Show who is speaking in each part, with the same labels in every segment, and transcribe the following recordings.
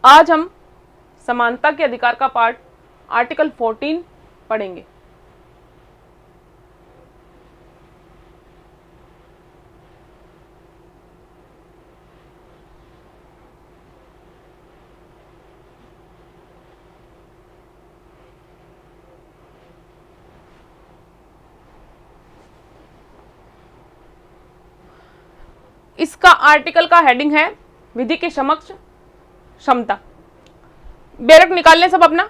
Speaker 1: आज हम समानता के अधिकार का पार्ट आर्टिकल 14 पढ़ेंगे। इसका आर्टिकल का हेडिंग है विधि के समक्ष क्षमता। बैरक निकाल लें सब अपना।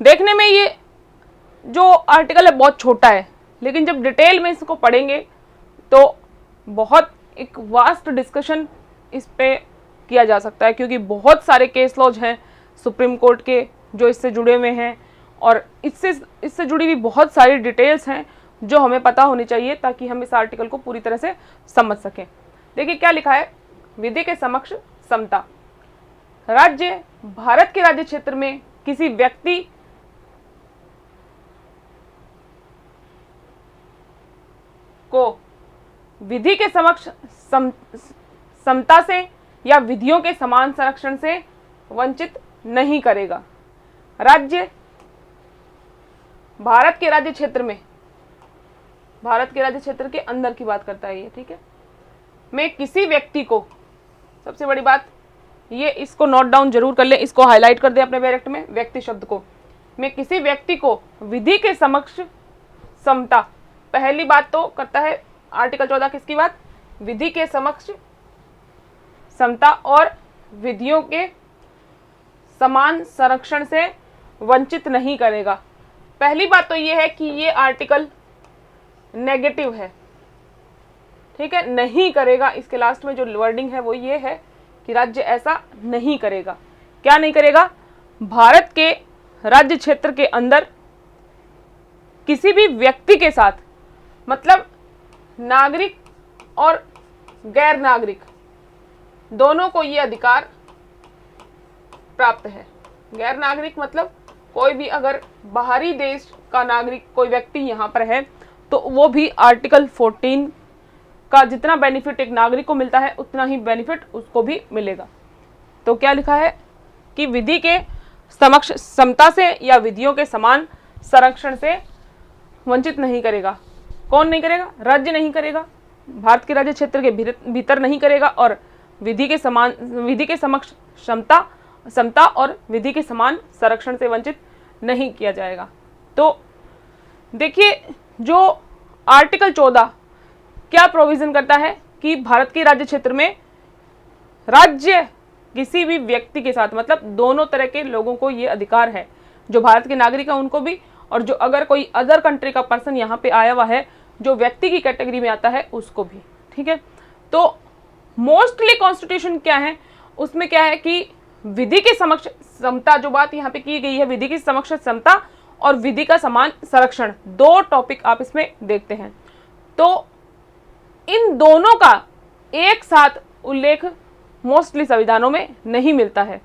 Speaker 1: देखने में ये जो आर्टिकल है बहुत छोटा है, लेकिन जब डिटेल में इसको पढ़ेंगे तो बहुत एक वास्ट डिस्कशन इस पे किया जा सकता है, क्योंकि बहुत सारे केस लॉज हैं सुप्रीम कोर्ट के जो इससे जुड़े हुए हैं, और इससे जुड़ी हुई बहुत सारी डिटेल्स हैं जो हमें पता होनी चाहिए ताकि हम इस आर्टिकल को पूरी तरह से समझ सकें। देखिए क्या लिखा है, विधि के समक्ष समता। राज्य भारत के राज्य क्षेत्र में किसी व्यक्ति को विधि के समक्ष समता से या विधियों के समान संरक्षण से वंचित नहीं करेगा। राज्य भारत के राज्य क्षेत्र में, भारत के राज्य क्षेत्र के अंदर की बात करता है ये, ठीक है, में किसी व्यक्ति को, सबसे बड़ी बात ये, इसको नोट डाउन जरूर कर ले, इसको हाईलाइट कर दे अपने बैरक में, व्यक्ति शब्द को, में किसी व्यक्ति को विधि के समक्ष समता। पहली बात तो करता है आर्टिकल 14 किसकी बात, विधि के समक्ष समता और विधियों के समान संरक्षण से वंचित नहीं करेगा। पहली बात तो ये है कि ये आर्टिकल नेगेटिव है, ठीक है, नहीं करेगा। इसके लास्ट में जो वर्डिंग है वो ये है कि राज्य ऐसा नहीं करेगा। क्या नहीं करेगा, भारत के राज्य क्षेत्र के अंदर किसी भी व्यक्ति के साथ, मतलब नागरिक और गैर नागरिक दोनों को ये अधिकार प्राप्त है। गैर नागरिक मतलब कोई भी अगर बाहरी देश का नागरिक कोई व्यक्ति यहाँ पर है तो वो भी आर्टिकल 14 का जितना बेनिफिट एक नागरिक को मिलता है उतना ही बेनिफिट उसको भी मिलेगा। तो क्या लिखा है कि विधि के समक्ष समता से या विधियों के समान संरक्षण से वंचित नहीं करेगा। कौन नहीं करेगा, राज्य नहीं करेगा, भारत के राज्य क्षेत्र के भीतर नहीं करेगा, और विधि के समक्ष समता और विधि के समान संरक्षण से वंचित नहीं किया जाएगा। तो देखिए जो आर्टिकल 14 क्या प्रोविजन करता है कि भारत के राज्य क्षेत्र में राज्य किसी भी व्यक्ति के साथ, मतलब दोनों तरह के लोगों को ये अधिकार है, जो भारत के नागरिक है उनको भी, और जो अगर कोई अदर कंट्री का पर्सन यहाँ पे आया हुआ है जो व्यक्ति की कैटेगरी में आता है उसको भी, ठीक है। तो मोस्टली कॉन्स्टिट्यूशन क्या है, उसमें क्या है कि विधि के समक्ष समता, जो बात यहाँ पे की गई है, विधि की समक्ष समता और विधि का समान संरक्षण, दो टॉपिक आप इसमें देखते हैं। तो इन दोनों का एक साथ उल्लेख मोस्टली संविधानों में नहीं मिलता है,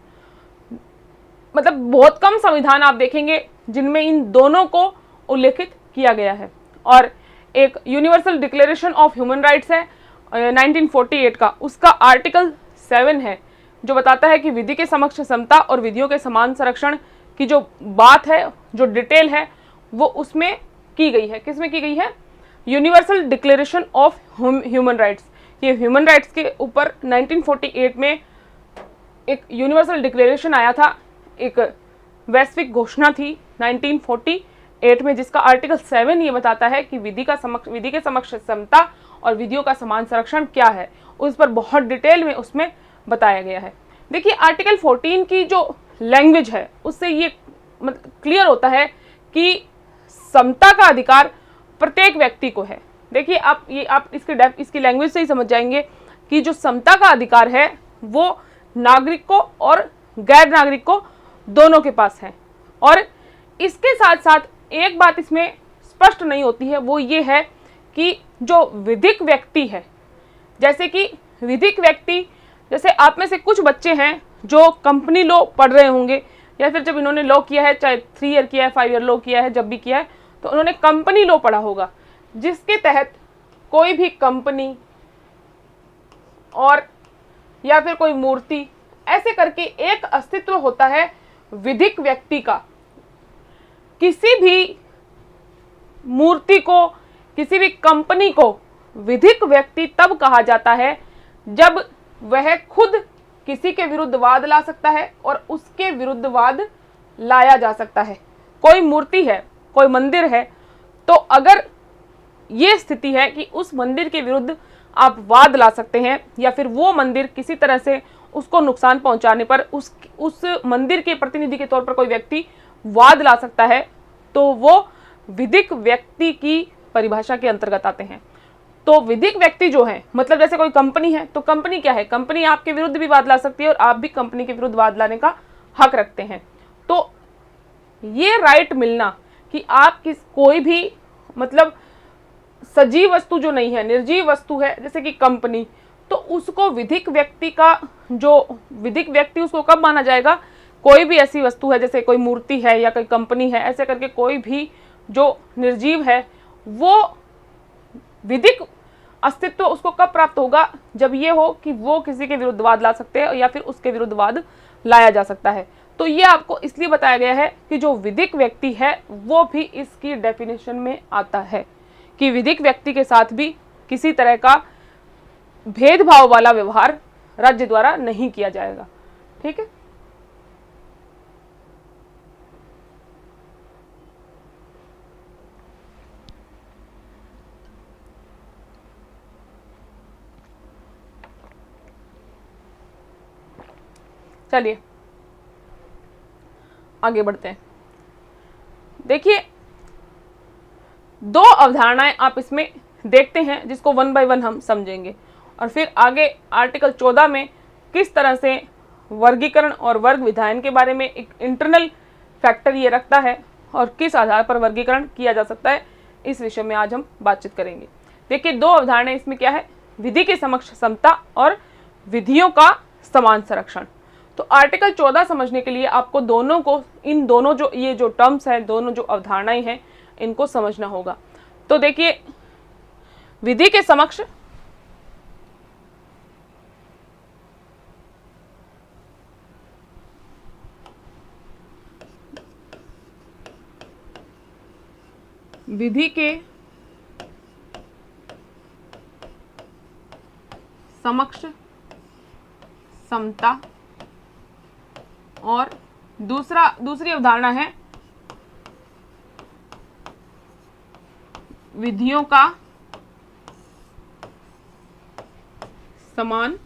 Speaker 1: मतलब बहुत कम संविधान आप देखेंगे जिनमें इन दोनों को उल्लेखित किया गया है। और एक universal declaration of human rights है 1948 का, उसका आर्टिकल 7 है जो बताता है कि विधि के समक्ष समता और विधियों के समान संरक्षण की जो बात है, जो डिटेल है, वो उसमें की गई है। किसमें की गई है, universal declaration of human rights. ये ह्यूमन राइट्स के ऊपर 1948 में एक यूनिवर्सल डिक्लेरेशन आया था, एक वैश्विक घोषणा थी 1948 में, जिसका आर्टिकल 7 ये बताता है कि विधि के समक्ष समता और विधियों का समान संरक्षण क्या है, उस पर बहुत डिटेल में उसमें बताया गया है। देखिए आर्टिकल 14 की जो लैंग्वेज है उससे ये क्लियर होता है कि समता का अधिकार प्रत्येक व्यक्ति को है। देखिए आप इसकी लैंग्वेज से ही समझ जाएंगे कि जो समता का अधिकार है वो नागरिक को और गैर नागरिक को दोनों के पास है। और इसके साथ साथ एक बात इसमें स्पष्ट नहीं होती है, वो ये है कि जो विधिक व्यक्ति है, जैसे कि विधिक व्यक्ति, जैसे आप में से कुछ बच्चे हैं जो कंपनी लॉ पढ़ रहे होंगे, या फिर जब इन्होंने लॉ किया है, चाहे 3 ईयर किया है, 5 ईयर लॉ किया है, जब भी किया है तो उन्होंने कंपनी लॉ पढ़ा होगा, जिसके तहत कोई भी कंपनी और या फिर कोई मूर्ति ऐसे करके एक अस्तित्व होता है विधिक व्यक्ति का। किसी भी मूर्ति को, किसी भी कंपनी को विधिक व्यक्ति तब कहा जाता है जब वह खुद किसी के विरुद्ध वाद ला सकता है और उसके विरुद्ध वाद लाया जा सकता है। कोई मूर्ति है, कोई मंदिर है, तो अगर ये स्थिति है कि उस मंदिर के विरुद्ध आप वाद ला सकते हैं या फिर वो मंदिर किसी तरह से उसको नुकसान पहुंचाने पर उस मंदिर के प्रतिनिधि के तौर पर कोई व्यक्ति वाद ला सकता है, तो वो विधिक व्यक्ति की परिभाषा के अंतर्गत आते हैं। तो विधिक व्यक्ति जो है, मतलब जैसे कोई कंपनी है, तो कंपनी क्या है, कंपनी आपके विरुद्ध भी वाद ला सकती है और आप भी कंपनी के विरुद्ध वाद लाने का हक रखते हैं। तो ये राइट मिलना कि आप कोई भी मतलब सजीव वस्तु जो नहीं है, निर्जीव वस्तु है, जैसे कि कंपनी, तो उसको विधिक व्यक्ति का, जो विधिक व्यक्ति उसको कब माना जाएगा, कोई भी ऐसी वस्तु है, जैसे कोई मूर्ति है या कोई कंपनी है, ऐसे करके कोई भी जो निर्जीव है वो विधिक अस्तित्व उसको कब प्राप्त होगा, जब ये हो कि वो किसी के विरुद्ध वाद ला सकते हैं या फिर उसके विरुद्ध वाद लाया जा सकता है। तो ये आपको इसलिए बताया गया है कि जो विधिक व्यक्ति है वो भी इसकी डेफिनेशन में आता है कि विधिक व्यक्ति के साथ भी किसी तरह का भेदभाव वाला व्यवहार राज्य द्वारा नहीं किया जाएगा। ठीक है, चलिए आगे बढ़ते हैं। देखिए, दो अवधारणाएं आप इसमें देखते हैं जिसको वन बाय वन हम समझेंगे और फिर आगे आर्टिकल 14 में किस तरह से वर्गीकरण और वर्ग विधायन के बारे में एक इंटरनल फैक्टर ये रखता है और किस आधार पर वर्गीकरण किया जा सकता है, इस विषय में आज हम बातचीत करेंगे। देखिए, दो अवधारणाएं इसमें क्या है, विधि के समक्ष समता और विधियों का समान संरक्षण। तो आर्टिकल 14 समझने के लिए आपको दोनों को, इन दोनों जो ये जो टर्म्स हैं, दोनों जो अवधारणाएं हैं, इनको समझना होगा। तो देखिए, विधि के समक्ष विधि के समक्ष समता और दूसरी अवधारणा है विधियों का समान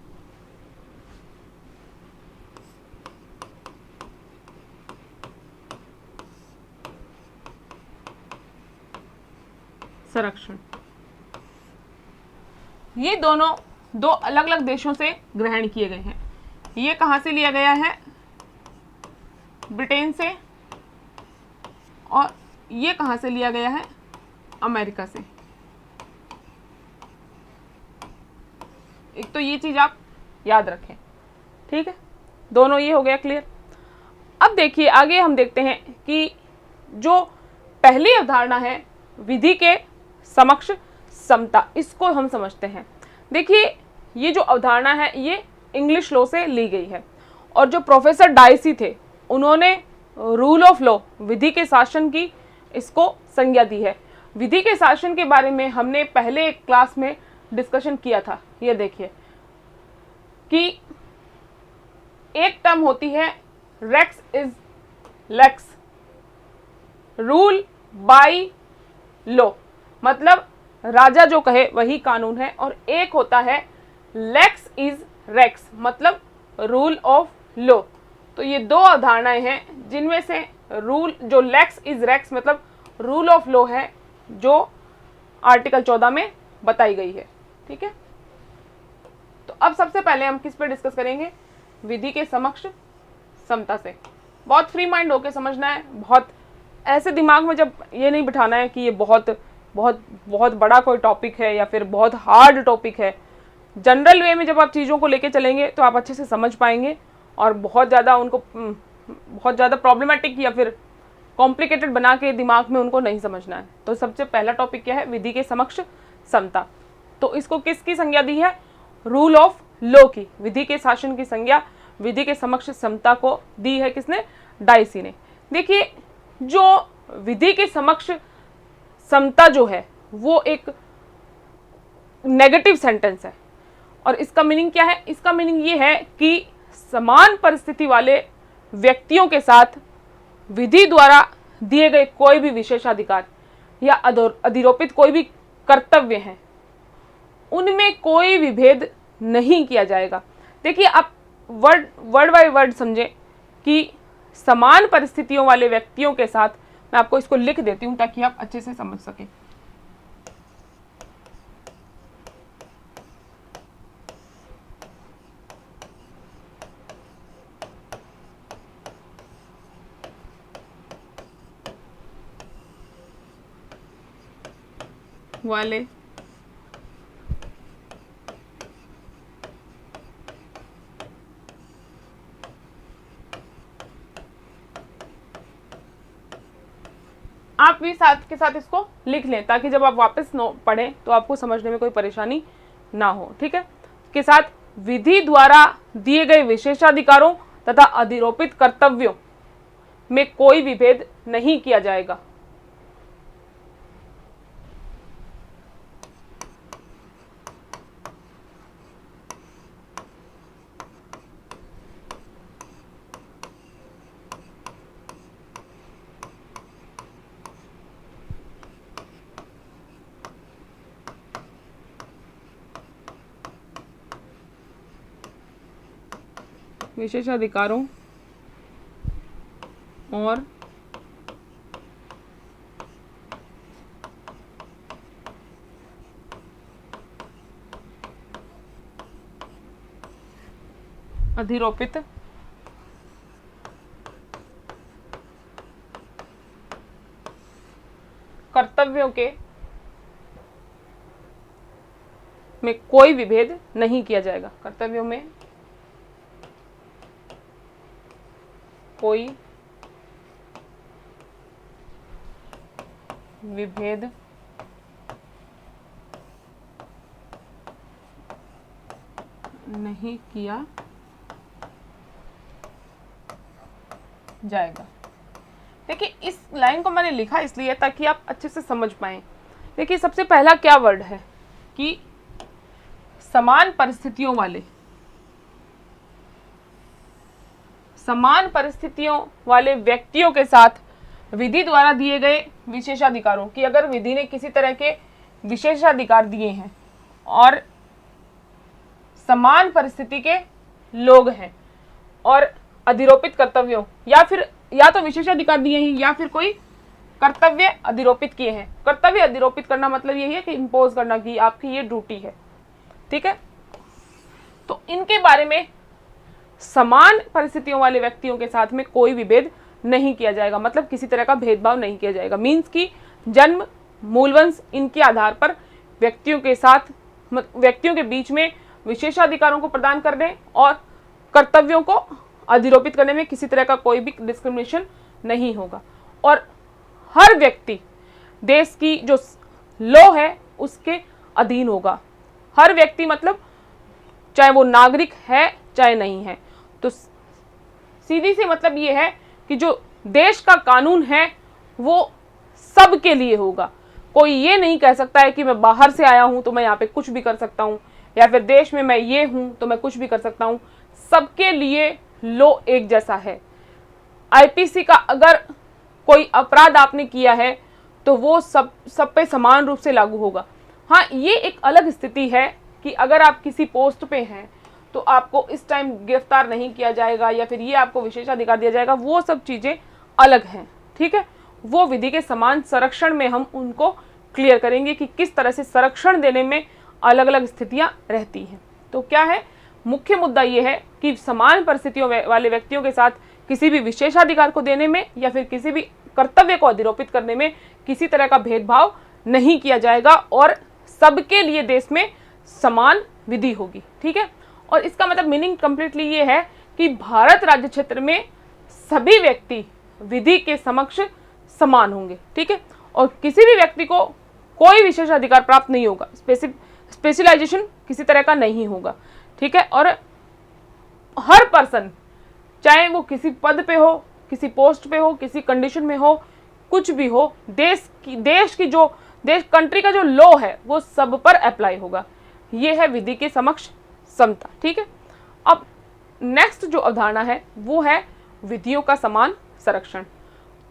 Speaker 1: संरक्षण। ये दोनों दो अलग अलग देशों से ग्रहण किए गए हैं। ये कहाँ से लिया गया है, ब्रिटेन से, और ये कहाँ से लिया गया है, अमेरिका से। एक तो ये चीज आप याद रखें। ठीक है, दोनों ये हो गया क्लियर। अब देखिए, आगे हम देखते हैं कि जो पहली अवधारणा है विधि के समक्ष समता, इसको हम समझते हैं। देखिए, ये जो अवधारणा है ये इंग्लिश लॉ से ली गई है और जो प्रोफेसर डाइसी थे उन्होंने रूल ऑफ लॉ, विधि के शासन की इसको संज्ञा दी है। विधि के शासन के बारे में हमने पहले एक क्लास में डिस्कशन किया था। ये देखिए कि एक टर्म होती है rex is lex, rule by law, मतलब राजा जो कहे वही कानून है, और एक होता है लेक्स इज रेक्स, मतलब रूल ऑफ लॉ। तो ये दो अवधारणाएं हैं जिनमें से रूल, जो लेक्स इज रेक्स मतलब रूल ऑफ लॉ है, जो आर्टिकल 14 में बताई गई है। ठीक है, तो अब सबसे पहले हम किस पे डिस्कस करेंगे, विधि के समक्ष समता से। बहुत फ्री माइंड होके समझना है, बहुत ऐसे दिमाग में जब ये नहीं बिठाना है कि ये बहुत बहुत बहुत बड़ा कोई टॉपिक है या फिर बहुत हार्ड टॉपिक है। जनरल वे में जब आप चीज़ों को लेके चलेंगे तो आप अच्छे से समझ पाएंगे और बहुत ज़्यादा प्रॉब्लमेटिक या फिर कॉम्प्लिकेटेड बना के दिमाग में उनको नहीं समझना है। तो सबसे पहला टॉपिक क्या है, विधि के समक्ष समता। तो इसको किसकी संज्ञा दी है, रूल ऑफ लॉ की, विधि के शासन की संज्ञा विधि के समक्ष समता को दी है किसने? डाइसी ने। देखिए, जो विधि के समक्ष समता जो है वो एक नेगेटिव सेंटेंस है, और इसका मीनिंग क्या है? इसका मीनिंग ये है कि समान परिस्थिति वाले व्यक्तियों के साथ विधि द्वारा दिए गए कोई भी विशेषाधिकार या अधिरोपित कोई भी कर्तव्य हैं, उनमें कोई विभेद नहीं किया जाएगा। देखिए, आप वर्ड बाय वर्ड समझें कि समान परिस्थितियों वाले व्यक्तियों के साथ, मैं आपको इसको लिख देती हूं ताकि आप अच्छे से समझ सकें। वाले आप भी साथ के साथ इसको लिख लें ताकि जब आप वापस पढ़ें तो आपको समझने में कोई परेशानी ना हो। ठीक है, के साथ विधि द्वारा दिए गए विशेषाधिकारों तथा अधिरोपित कर्तव्यों में कोई विभेद नहीं किया जाएगा। विशेषाधिकारों और अधिरोपित कर्तव्यों के में कोई विभेद नहीं किया जाएगा। कर्तव्यों में कोई विभेद नहीं किया जाएगा। देखिए, इस लाइन को मैंने लिखा इसलिए ताकि आप अच्छे से समझ पाएं। देखिए, सबसे पहला क्या वर्ड है कि समान परिस्थितियों वाले व्यक्तियों के साथ विधि द्वारा दिए गए विशेषाधिकारों की, अगर विधि ने किसी तरह के विशेषाधिकार दिए हैं और समान परिस्थिति के लोग हैं और अधिरोपित कर्तव्यों या तो विशेषाधिकार दिए हैं या फिर कोई कर्तव्य अधिरोपित किए हैं। कर्तव्य अधिरोपित करना मतलब यही है कि इम्पोज करना कि आपकी ये ड्यूटी है। ठीक है, तो इनके बारे में समान परिस्थितियों वाले व्यक्तियों के साथ में कोई विभेद नहीं किया जाएगा, मतलब किसी तरह का भेदभाव नहीं किया जाएगा। मीन्स कि जन्म, मूलवंश, इनके आधार पर व्यक्तियों के बीच में विशेषाधिकारों को प्रदान करने और कर्तव्यों को अधिरोपित करने में किसी तरह का कोई भी डिस्क्रिमिनेशन नहीं होगा। और हर व्यक्ति देश की जो लॉ है उसके अधीन होगा। हर व्यक्ति मतलब चाहे वो नागरिक है चाहे नहीं है। तो सीधी सी मतलब ये है कि जो देश का कानून है वो सबके लिए होगा। कोई ये नहीं कह सकता है कि मैं बाहर से आया हूं तो मैं यहाँ पे कुछ भी कर सकता हूँ, या फिर देश में मैं ये हूं तो मैं कुछ भी कर सकता हूँ। सबके लिए लॉ एक जैसा है। आईपीसी का अगर कोई अपराध आपने किया है तो वो सब पे समान रूप से लागू होगा। हाँ, ये एक अलग स्थिति है कि अगर आप किसी पोस्ट पे हैं तो आपको इस टाइम गिरफ्तार नहीं किया जाएगा या फिर ये आपको विशेषाधिकार दिया जाएगा, वो सब चीज़ें अलग हैं। ठीक है, वो विधि के समान संरक्षण में हम उनको क्लियर करेंगे कि किस तरह से संरक्षण देने में अलग अलग स्थितियां रहती हैं। तो क्या है, मुख्य मुद्दा ये है कि समान परिस्थितियों वाले व्यक्तियों के साथ किसी भी विशेषाधिकार को देने में या फिर किसी भी कर्तव्य को अधिरोपित करने में किसी तरह का भेदभाव नहीं किया जाएगा और सबके लिए देश में समान विधि होगी। ठीक है, और इसका मतलब मीनिंग कंप्लीटली ये है कि भारत राज्य क्षेत्र में सभी व्यक्ति विधि के समक्ष समान होंगे। ठीक है, और किसी भी व्यक्ति को कोई विशेषाधिकार प्राप्त नहीं होगा, स्पेशलाइजेशन किसी तरह का नहीं होगा। ठीक है, और हर पर्सन, चाहे वो किसी पद पे हो, किसी पोस्ट पे हो, किसी कंडीशन में हो, कुछ भी हो, देश कंट्री का जो लॉ है वो सब पर अप्लाई होगा। ये है विधि के समक्ष समता। ठीक है, अब नेक्स्ट जो अवधारणा है वो है विधियों का समान संरक्षण।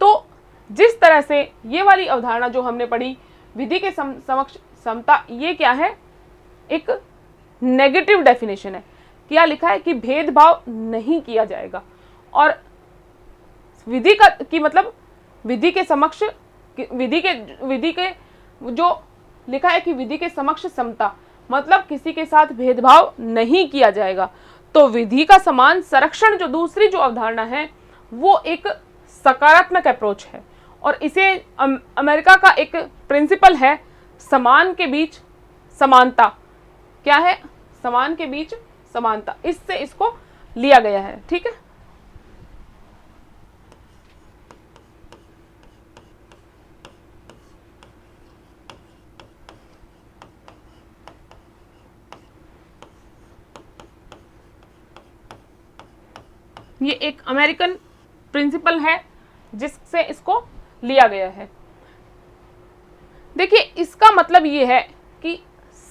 Speaker 1: तो जिस तरह से ये वाली अवधारणा जो हमने पढ़ी, विधि के समक्ष समता, ये क्या है, एक नेगेटिव डेफिनेशन है। क्या लिखा है कि भेदभाव नहीं किया जाएगा। और विधि का की मतलब विधि के समक्ष, विधि के जो लिखा है कि विधि के समक्ष समता, मतलब किसी के साथ भेदभाव नहीं किया जाएगा। तो विधि का समान संरक्षण जो दूसरी जो अवधारणा है वो एक सकारात्मक अप्रोच है, और इसे अमेरिका का एक प्रिंसिपल है, समान के बीच समानता। क्या है? समान के बीच समानता, इससे इसको लिया गया है। ठीक है, ये एक अमेरिकन प्रिंसिपल है जिससे इसको लिया गया है। देखिए, इसका मतलब ये है कि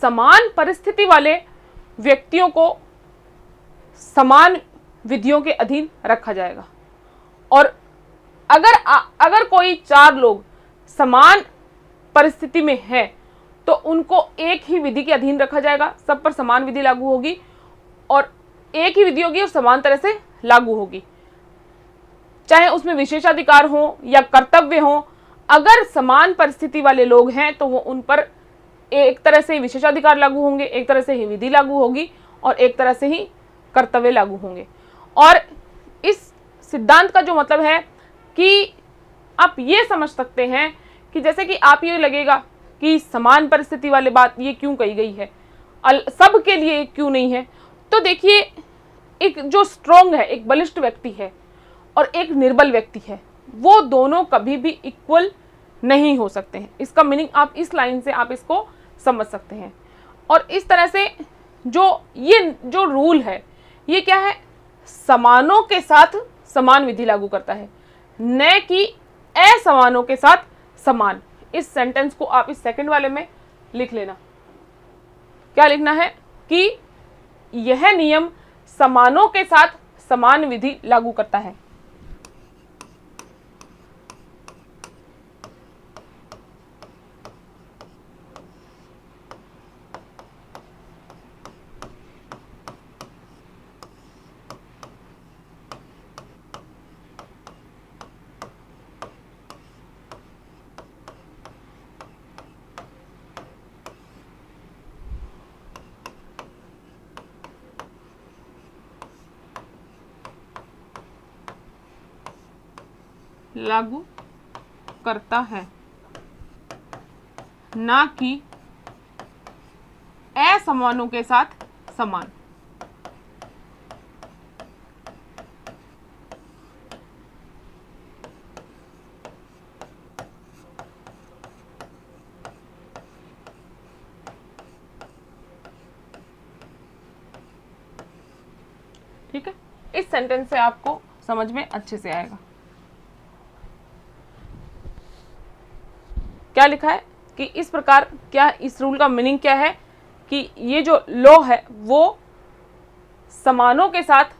Speaker 1: समान परिस्थिति वाले व्यक्तियों को समान विधियों के अधीन रखा जाएगा, और अगर कोई 4 लोग समान परिस्थिति में हैं तो उनको एक ही विधि के अधीन रखा जाएगा, सब पर समान विधि लागू होगी और एक ही विधि होगी और समान तरह से लागू होगी, चाहे उसमें विशेषाधिकार हो या कर्तव्य हो। अगर समान परिस्थिति वाले लोग हैं तो वो उन पर एक तरह से विशेषाधिकार लागू होंगे, एक तरह से ही विधि लागू होगी और एक तरह से ही कर्तव्य लागू होंगे। और इस सिद्धांत का जो मतलब है कि आप ये समझ सकते हैं कि जैसे कि आप ये लगेगा कि समान परिस्थिति वाले बात ये क्यों कही गई है, सब के लिए क्यों नहीं है। तो देखिए, एक जो स्ट्रॉन्ग है, एक बलिष्ठ व्यक्ति है और एक निर्बल व्यक्ति है, वो दोनों कभी भी इक्वल नहीं हो सकते हैं। इसका मीनिंग आप इस लाइन से आप इसको समझ सकते हैं। और इस तरह से जो रूल है ये क्या है, समानों के साथ समान विधि लागू करता है, न कि असमानों के साथ समान। इस सेंटेंस को आप इस सेकंड वाले में लिख लेना। क्या लिखना है कि यह नियम समानों के साथ समान विधि लागू करता है। लागू करता है, ना कि असमानों के साथ समान। ठीक है, इस सेंटेंस से आपको समझ में अच्छे से आएगा। क्या लिखा है कि इस प्रकार, क्या इस रूल का मीनिंग क्या है कि ये जो लॉ है वो समानों के साथ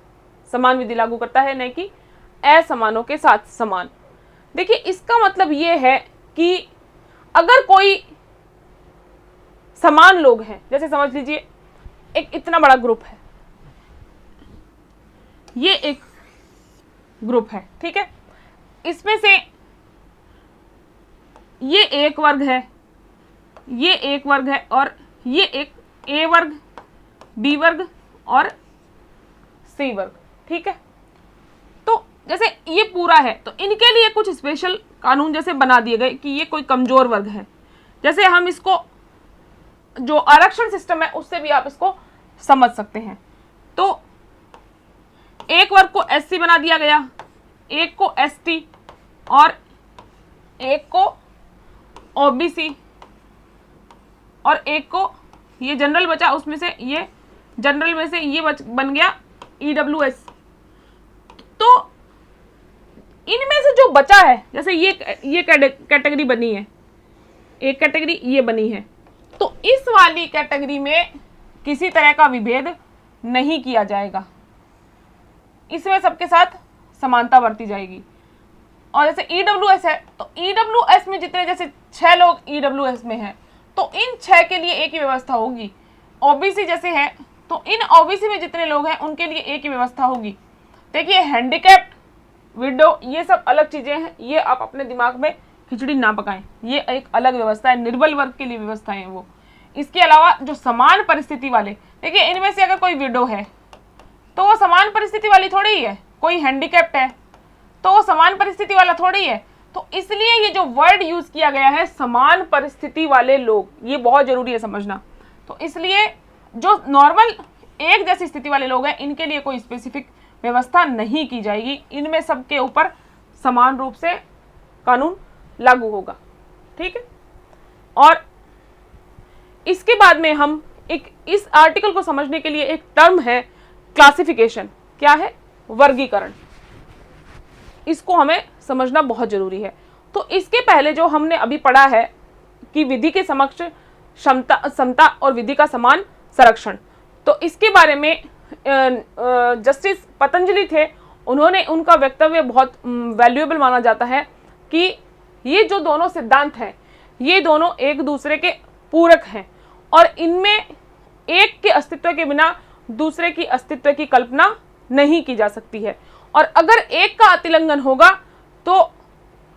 Speaker 1: समान विधि लागू करता है, न कि असमानों के साथ समान। देखिए, इसका मतलब ये है कि अगर कोई समान लोग हैं, जैसे समझ लीजिए एक इतना बड़ा ग्रुप है, ये एक ग्रुप है, ठीक है, इसमें से ये एक वर्ग है, ये एक वर्ग है और ये एक ए वर्ग, बी वर्ग और सी वर्ग। ठीक है, तो जैसे ये पूरा है तो इनके लिए कुछ स्पेशल कानून जैसे बना दिए गए कि ये कोई कमजोर वर्ग है। जैसे हम इसको जो आरक्षण सिस्टम है उससे भी आप इसको समझ सकते हैं। तो एक वर्ग को एससी बना दिया गया, एक को एसटी और एक को ओबीसी और एक को ये जनरल बचा, उसमें से ये जनरल में से ये बन गया EWS, तो इनमें से जो बचा है, जैसे ये कैटेगरी बनी है, एक कैटेगरी ये बनी है, तो इस वाली कैटेगरी में किसी तरह का विभेद नहीं किया जाएगा, इसमें सबके साथ समानता बरती जाएगी। और जैसे EWS है, तो EWS में जितने, जैसे 6 लोग EWS में हैं, तो इन 6 के लिए एक ही व्यवस्था होगी। OBC जैसे है, तो इन OBC में जितने लोग हैं उनके लिए एक ही व्यवस्था होगी। देखिए हैंडीकैप्ड, विडो, ये सब अलग चीजें हैं, ये आप अपने दिमाग में खिचड़ी ना पकाएं, ये एक अलग व्यवस्था है, निर्बल वर्ग के लिए व्यवस्था है वो। इसके अलावा जो समान परिस्थिति वाले, देखिए इनमें से अगर कोई विडो है तो वो समान परिस्थिति वाली थोड़ी ही है, कोई हैंडीकैप्ड है तो वो समान परिस्थिति वाला थोड़ी है। तो इसलिए ये जो वर्ड यूज किया गया है समान परिस्थिति वाले लोग, ये बहुत जरूरी है समझना। तो इसलिए जो नॉर्मल एक जैसी स्थिति वाले लोग हैं इनके लिए कोई स्पेसिफिक व्यवस्था नहीं की जाएगी, इनमें सबके ऊपर समान रूप से कानून लागू होगा, ठीक है। और इसके बाद में हम इस आर्टिकल को समझने के लिए एक टर्म है क्लासिफिकेशन। क्या है? वर्गीकरण। इसको हमें समझना बहुत जरूरी है। तो इसके पहले जो हमने अभी पढ़ा है कि विधि के समक्ष समता और विधि का समान संरक्षण, तो इसके बारे में जस्टिस पतंजलि थे, उन्होंने, उनका वक्तव्य बहुत वैल्यूएबल माना जाता है कि ये जो दोनों सिद्धांत हैं ये दोनों एक दूसरे के पूरक हैं और इनमें एक के अस्तित्व के बिना दूसरे की अस्तित्व की कल्पना नहीं की जा सकती है, और अगर एक का अतिलंघन होगा तो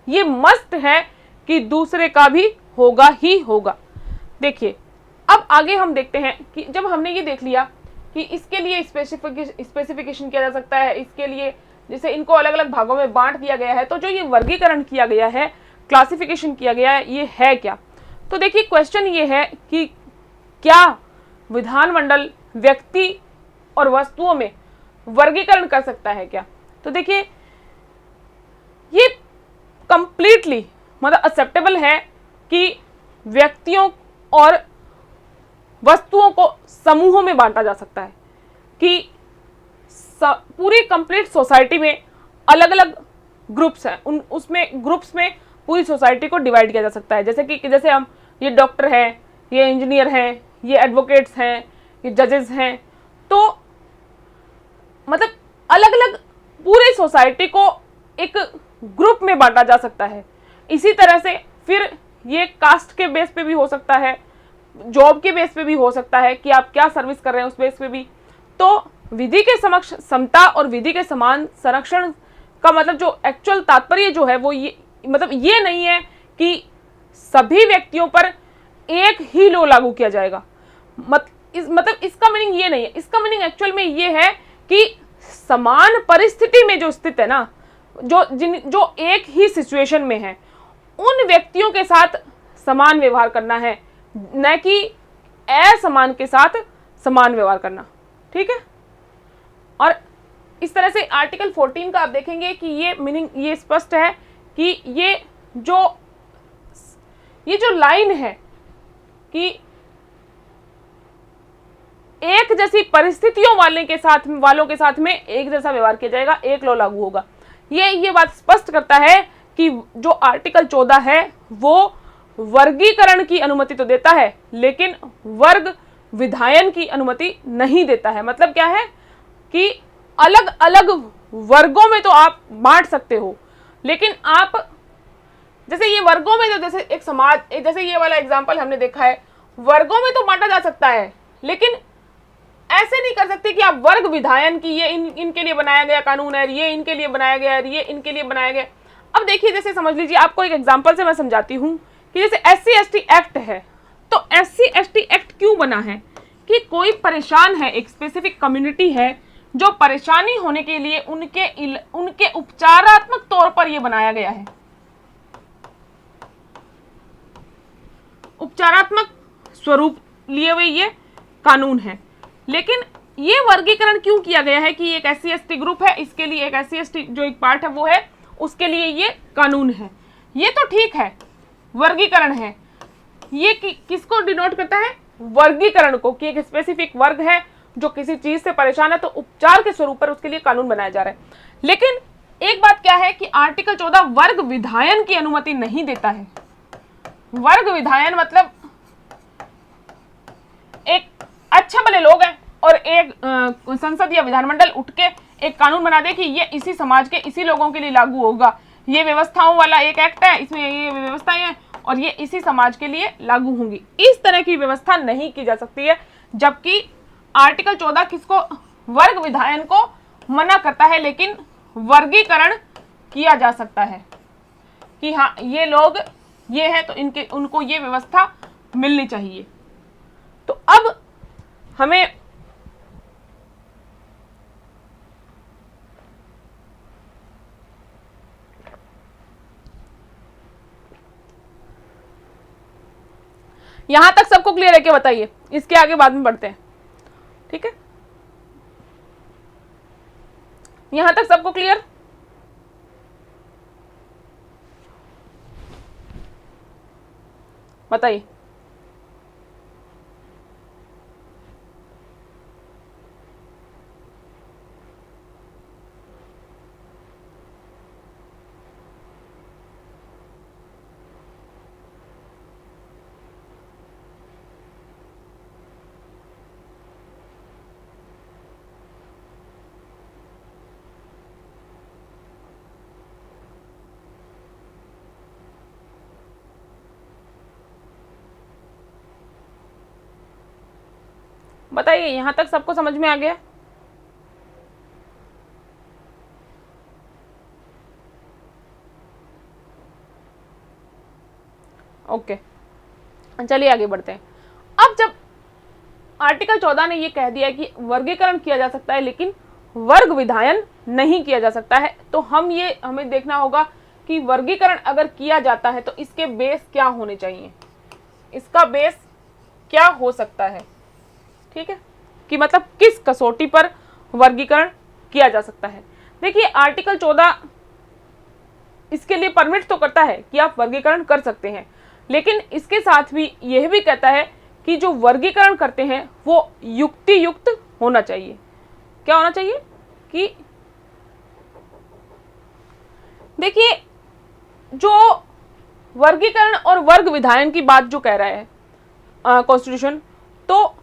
Speaker 1: ये मस्त है कि दूसरे का भी होगा ही होगा। देखिए अब आगे हम देखते हैं कि जब हमने ये देख लिया कि इसके लिए स्पेसिफिकेशन किया जा सकता है, इसके लिए जैसे इनको अलग अलग भागों में बांट दिया गया है, तो जो ये वर्गीकरण किया गया है, क्लासिफिकेशन किया गया है, ये है क्या? तो देखिए क्वेश्चन ये है कि क्या विधानमंडल व्यक्ति और वस्तुओं में वर्गीकरण कर सकता है क्या? तो देखिए ये कंप्लीटली मतलब एक्सेप्टेबल है कि व्यक्तियों और वस्तुओं को समूहों में बांटा जा सकता है, कि पूरी कंप्लीट सोसाइटी में अलग अलग ग्रुप्स हैं, उसमें ग्रुप्स में पूरी सोसाइटी को डिवाइड किया जा सकता है। जैसे हम ये डॉक्टर हैं, ये इंजीनियर हैं, ये एडवोकेट्स हैं, ये जजेस हैं, तो मतलब अलग अलग पूरी सोसाइटी को एक ग्रुप में बांटा जा सकता है। इसी तरह से फिर ये कास्ट के बेस पे भी हो सकता है, जॉब के बेस पे भी हो सकता है कि आप क्या सर्विस कर रहे हैं उस बेस पे भी। तो विधि के समक्ष समता और विधि के समान संरक्षण का मतलब जो एक्चुअल तात्पर्य जो है वो ये मतलब ये नहीं है कि सभी व्यक्तियों पर एक ही लॉ लागू किया जाएगा, मतलब इसका मीनिंग ये नहीं है। इसका मीनिंग एक्चुअल में ये है कि समान परिस्थिति में जो स्थित है ना, जो एक ही सिचुएशन में है, उन व्यक्तियों के साथ समान व्यवहार करना है, न कि असमान के साथ समान व्यवहार करना, ठीक है। और इस तरह से आर्टिकल 14 का आप देखेंगे कि ये मीनिंग ये स्पष्ट है कि ये जो लाइन है कि एक जैसी परिस्थितियों वालों के साथ में एक जैसा व्यवहार किया जाएगा, एक लॉ लागू होगा, ये बात स्पष्ट करता है कि जो आर्टिकल 14 है वो वर्गीकरण की अनुमति तो देता है लेकिन वर्ग विधायन की अनुमति नहीं देता है। मतलब क्या है कि अलग अलग वर्गों में तो आप बांट सकते हो, लेकिन आप जैसे ये वर्गों में, जैसे एक समाज, जैसे ये वाला एग्जाम्पल हमने देखा है, वर्गों में तो बांटा जा सकता है, लेकिन ऐसे नहीं कर सकते कि आप वर्ग विधायन की ये इनके लिए बनाया गया कानून है, ये इनके लिए बनाया गया है, ये इनके लिए बनाया गया। अब देखिए जैसे समझ लीजिए, आपको एक एग्जांपल से मैं समझाती हूँ कि जैसे SC/ST एक्ट है, तो SC/ST एक्ट क्यों बना है कि कोई परेशान है, एक स्पेसिफिक कम्युनिटी है जो परेशानी होने के लिए उनके उपचारात्मक तौर पर यह बनाया गया है, उपचारात्मक स्वरूप लिए हुए ये कानून है। लेकिन ये वर्गीकरण क्यों किया गया है कि एक SC/ST ग्रुप है, इसके लिए एक SC/ST जो एक पार्ट है वो है, उसके लिए ये कानून है। ये तो ठीक है, वर्गीकरण है, ये किसको डिनोट करता है? वर्गीकरण को, कि एक स्पेसिफिक वर्ग है जो किसी चीज से परेशान है तो उपचार के स्वरूप पर उसके लिए कानून बनाया जा रहा है। लेकिन एक बात क्या है कि आर्टिकल 14 वर्ग विधायन की अनुमति नहीं देता है। वर्ग विधायन मतलब एक अच्छे भले लोग हैं और एक संसद या विधानमंडल उठ के एक कानून बना दे कि ये इसी समाज के इसी लोगों के लिए लागू होगा, ये व्यवस्थाओं वाला एक एक्ट है, इसमें ये व्यवस्थाएं हैं और ये इसी समाज के लिए लागू होंगी। इस तरह की व्यवस्था नहीं की जा सकती है, जबकि आर्टिकल 14 किसको, वर्ग विधायन को मना करता है, लेकिन वर्गीकरण किया जा सकता है कि हाँ ये लोग ये है तो इनके उनको ये व्यवस्था मिलनी चाहिए। तो अब हमें यहां तक सबको क्लियर है कि बताइए, इसके आगे बाद में बढ़ते हैं, ठीक है? यहां तक सबको क्लियर? बताइए। बताइए, यहां तक सबको समझ में आ गया? ओके, चलिए आगे बढ़ते हैं। अब जब आर्टिकल 14 ने ये कह दिया कि वर्गीकरण किया जा सकता है लेकिन वर्ग विधायन नहीं किया जा सकता है, तो हमें देखना होगा कि वर्गीकरण अगर किया जाता है तो इसके बेस क्या होने चाहिए, इसका बेस क्या हो सकता है, ठीक है? कि मतलब किस कसौटी पर वर्गीकरण किया जा सकता है। देखिए, आर्टिकल 14 इसके लिए परमिट तो करता है कि आप वर्गीकरण कर सकते हैं, लेकिन इसके साथ भी यह भी कहता है कि जो वर्गीकरण करते हैं वो युक्ति युक्त होना चाहिए। क्या होना चाहिए कि देखिए, जो वर्गीकरण और वर्ग विधायन की बात जो कह रहा है कॉन्स्टिट्यूशन, तो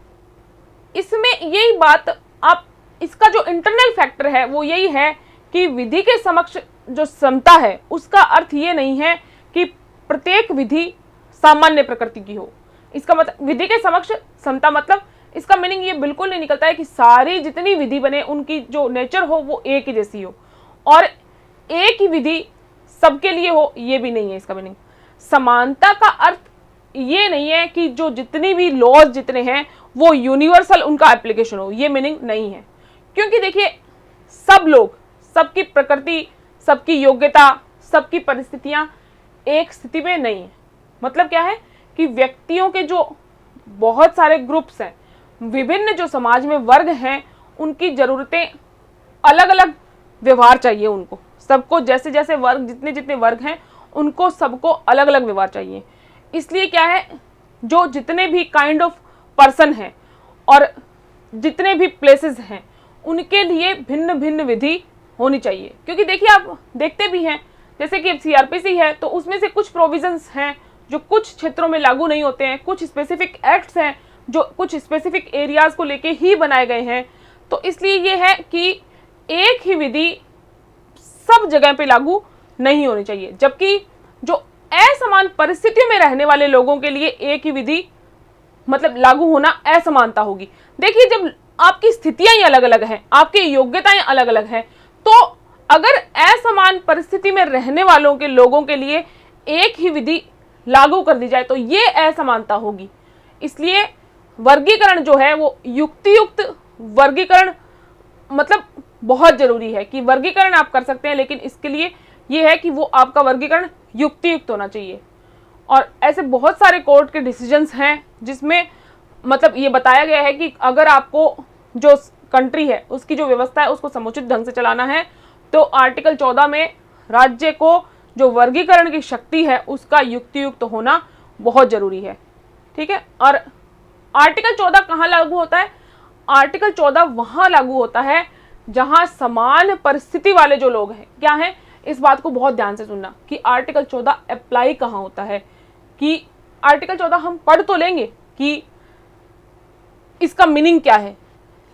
Speaker 1: इसमें यही बात, आप इसका जो इंटरनल फैक्टर है वो यही है कि विधि के समक्ष जो समता है उसका अर्थ ये नहीं है कि प्रत्येक विधि सामान्य प्रकृति की हो। इसका मतलब विधि के समक्ष समता मतलब इसका मीनिंग ये बिल्कुल नहीं निकलता है कि सारी जितनी विधि बने उनकी जो नेचर हो वो एक ही जैसी हो और एक ही विधि सबके लिए हो, ये भी नहीं है इसका मीनिंग। समानता का अर्थ ये नहीं है कि जो जितनी भी लॉज जितने हैं वो यूनिवर्सल उनका एप्लीकेशन हो, ये मीनिंग नहीं है। क्योंकि देखिए, सब लोग, सबकी प्रकृति, सबकी योग्यता, सबकी परिस्थितियां एक स्थिति में नहीं है। मतलब क्या है कि व्यक्तियों के जो बहुत सारे ग्रुप्स हैं, विभिन्न जो समाज में वर्ग हैं, उनकी जरूरतें अलग अलग व्यवहार चाहिए उनको, सबको जैसे जैसे वर्ग, जितने जितने वर्ग हैं उनको सबको अलग अलग व्यवहार चाहिए। इसलिए क्या है, जो जितने भी काइंड ऑफ पर्सन हैं और जितने भी प्लेसेस हैं उनके लिए भिन्न भिन्न विधि होनी चाहिए। क्योंकि देखिए, आप देखते भी हैं जैसे कि सीआरपीसी है तो उसमें से कुछ प्रोविजंस हैं जो कुछ क्षेत्रों में लागू नहीं होते हैं, कुछ स्पेसिफिक एक्ट्स हैं जो कुछ स्पेसिफिक एरियाज को लेके ही बनाए गए हैं। तो इसलिए ये है कि एक ही विधि सब जगह पे लागू नहीं होनी चाहिए, जबकि जो असमान परिस्थितियों में रहने वाले लोगों के लिए एक ही विधि मतलब लागू होना असमानता होगी। देखिए, जब आपकी स्थितियां ही अलग अलग हैं, आपकी योग्यताएं अलग अलग हैं, तो अगर असमान परिस्थिति में रहने वालों के लोगों के लिए एक ही विधि लागू कर दी जाए तो ये असमानता होगी। इसलिए वर्गीकरण जो है वो युक्तियुक्त वर्गीकरण मतलब बहुत जरूरी है कि वर्गीकरण आप कर सकते हैं, लेकिन इसके लिए ये है कि वो आपका वर्गीकरण युक्तियुक्त होना चाहिए। और ऐसे बहुत सारे कोर्ट के डिसीजंस हैं जिसमें मतलब ये बताया गया है कि अगर आपको जो कंट्री है उसकी जो व्यवस्था है उसको समुचित ढंग से चलाना है तो आर्टिकल 14 में राज्य को जो वर्गीकरण की शक्ति है उसका युक्तियुक्त होना बहुत जरूरी है, ठीक है। और आर्टिकल 14 कहाँ लागू होता है? आर्टिकल 14 वहां लागू होता है जहां समान परिस्थिति वाले जो लोग हैं, क्या हैं, इस बात को बहुत ध्यान से सुनना कि आर्टिकल 14 अप्लाई कहां होता है। कि आर्टिकल 14 हम पढ़ तो लेंगे कि इसका मीनिंग क्या है,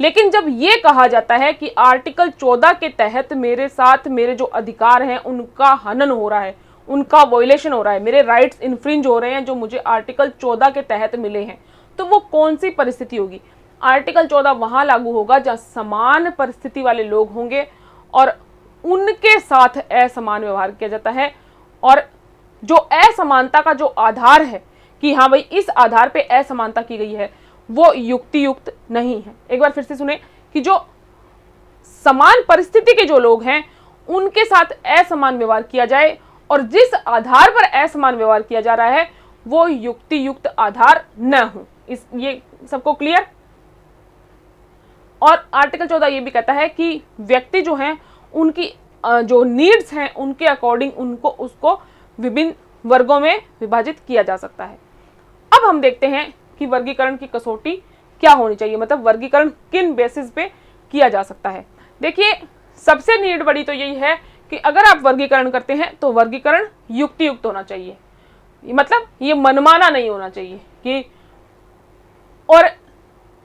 Speaker 1: लेकिन जब ये कहा जाता है कि आर्टिकल 14 के तहत मेरे साथ मेरे जो अधिकार हैं उनका हनन हो रहा है, उनका वॉयलेशन हो रहा है, मेरे राइट्स इन्फ्रिंज हो रहे हैं जो मुझे आर्टिकल 14 के तहत मिले हैं, तो वो कौन सी परिस्थिति होगी। आर्टिकल 14 वहां लागू होगा जहां समान परिस्थिति वाले लोग होंगे और उनके साथ असमान व्यवहार किया जाता है, और जो असमानता का जो आधार है कि हाँ भाई इस आधार पे असमानता की गई है, वो युक्तियुक्त नहीं है। एक बार फिर से सुने कि जो समान परिस्थिति के जो लोग हैं उनके साथ असमान व्यवहार किया जाए, और जिस आधार पर असमान व्यवहार किया जा रहा है वो युक्तियुक्त आधार न हो। ये सबको क्लियर। और आर्टिकल 14 ये भी कहता है कि व्यक्ति जो हैं उनकी जो नीड्स हैं उनके अकॉर्डिंग उनको उसको विभिन्न वर्गों में विभाजित किया जा सकता है। अब हम देखते हैं कि वर्गीकरण की कसौटी क्या होनी चाहिए, मतलब वर्गीकरण किन बेसिस पे किया जा सकता है। देखिए, सबसे नीड बड़ी तो यही है कि अगर आप वर्गीकरण करते हैं तो वर्गीकरण युक्तियुक्त होना चाहिए, मतलब ये मनमाना नहीं होना चाहिए कि, और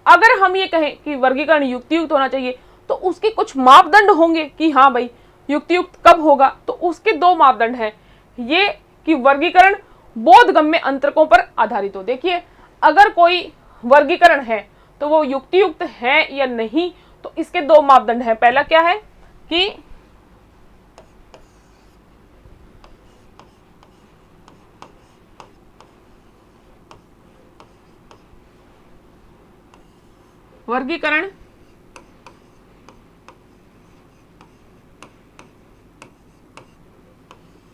Speaker 1: अगर हम ये कहें कि वर्गीकरण युक्तियुक्त होना चाहिए तो उसके कुछ मापदंड होंगे कि हाँ भाई युक्तियुक्त कब होगा। तो उसके दो मापदंड हैं, ये कि वर्गीकरण बोधगम्य अंतरकों पर आधारित हो। देखिए, अगर कोई वर्गीकरण है तो वो युक्तियुक्त है या नहीं, तो इसके दो मापदंड हैं। पहला क्या है कि वर्गीकरण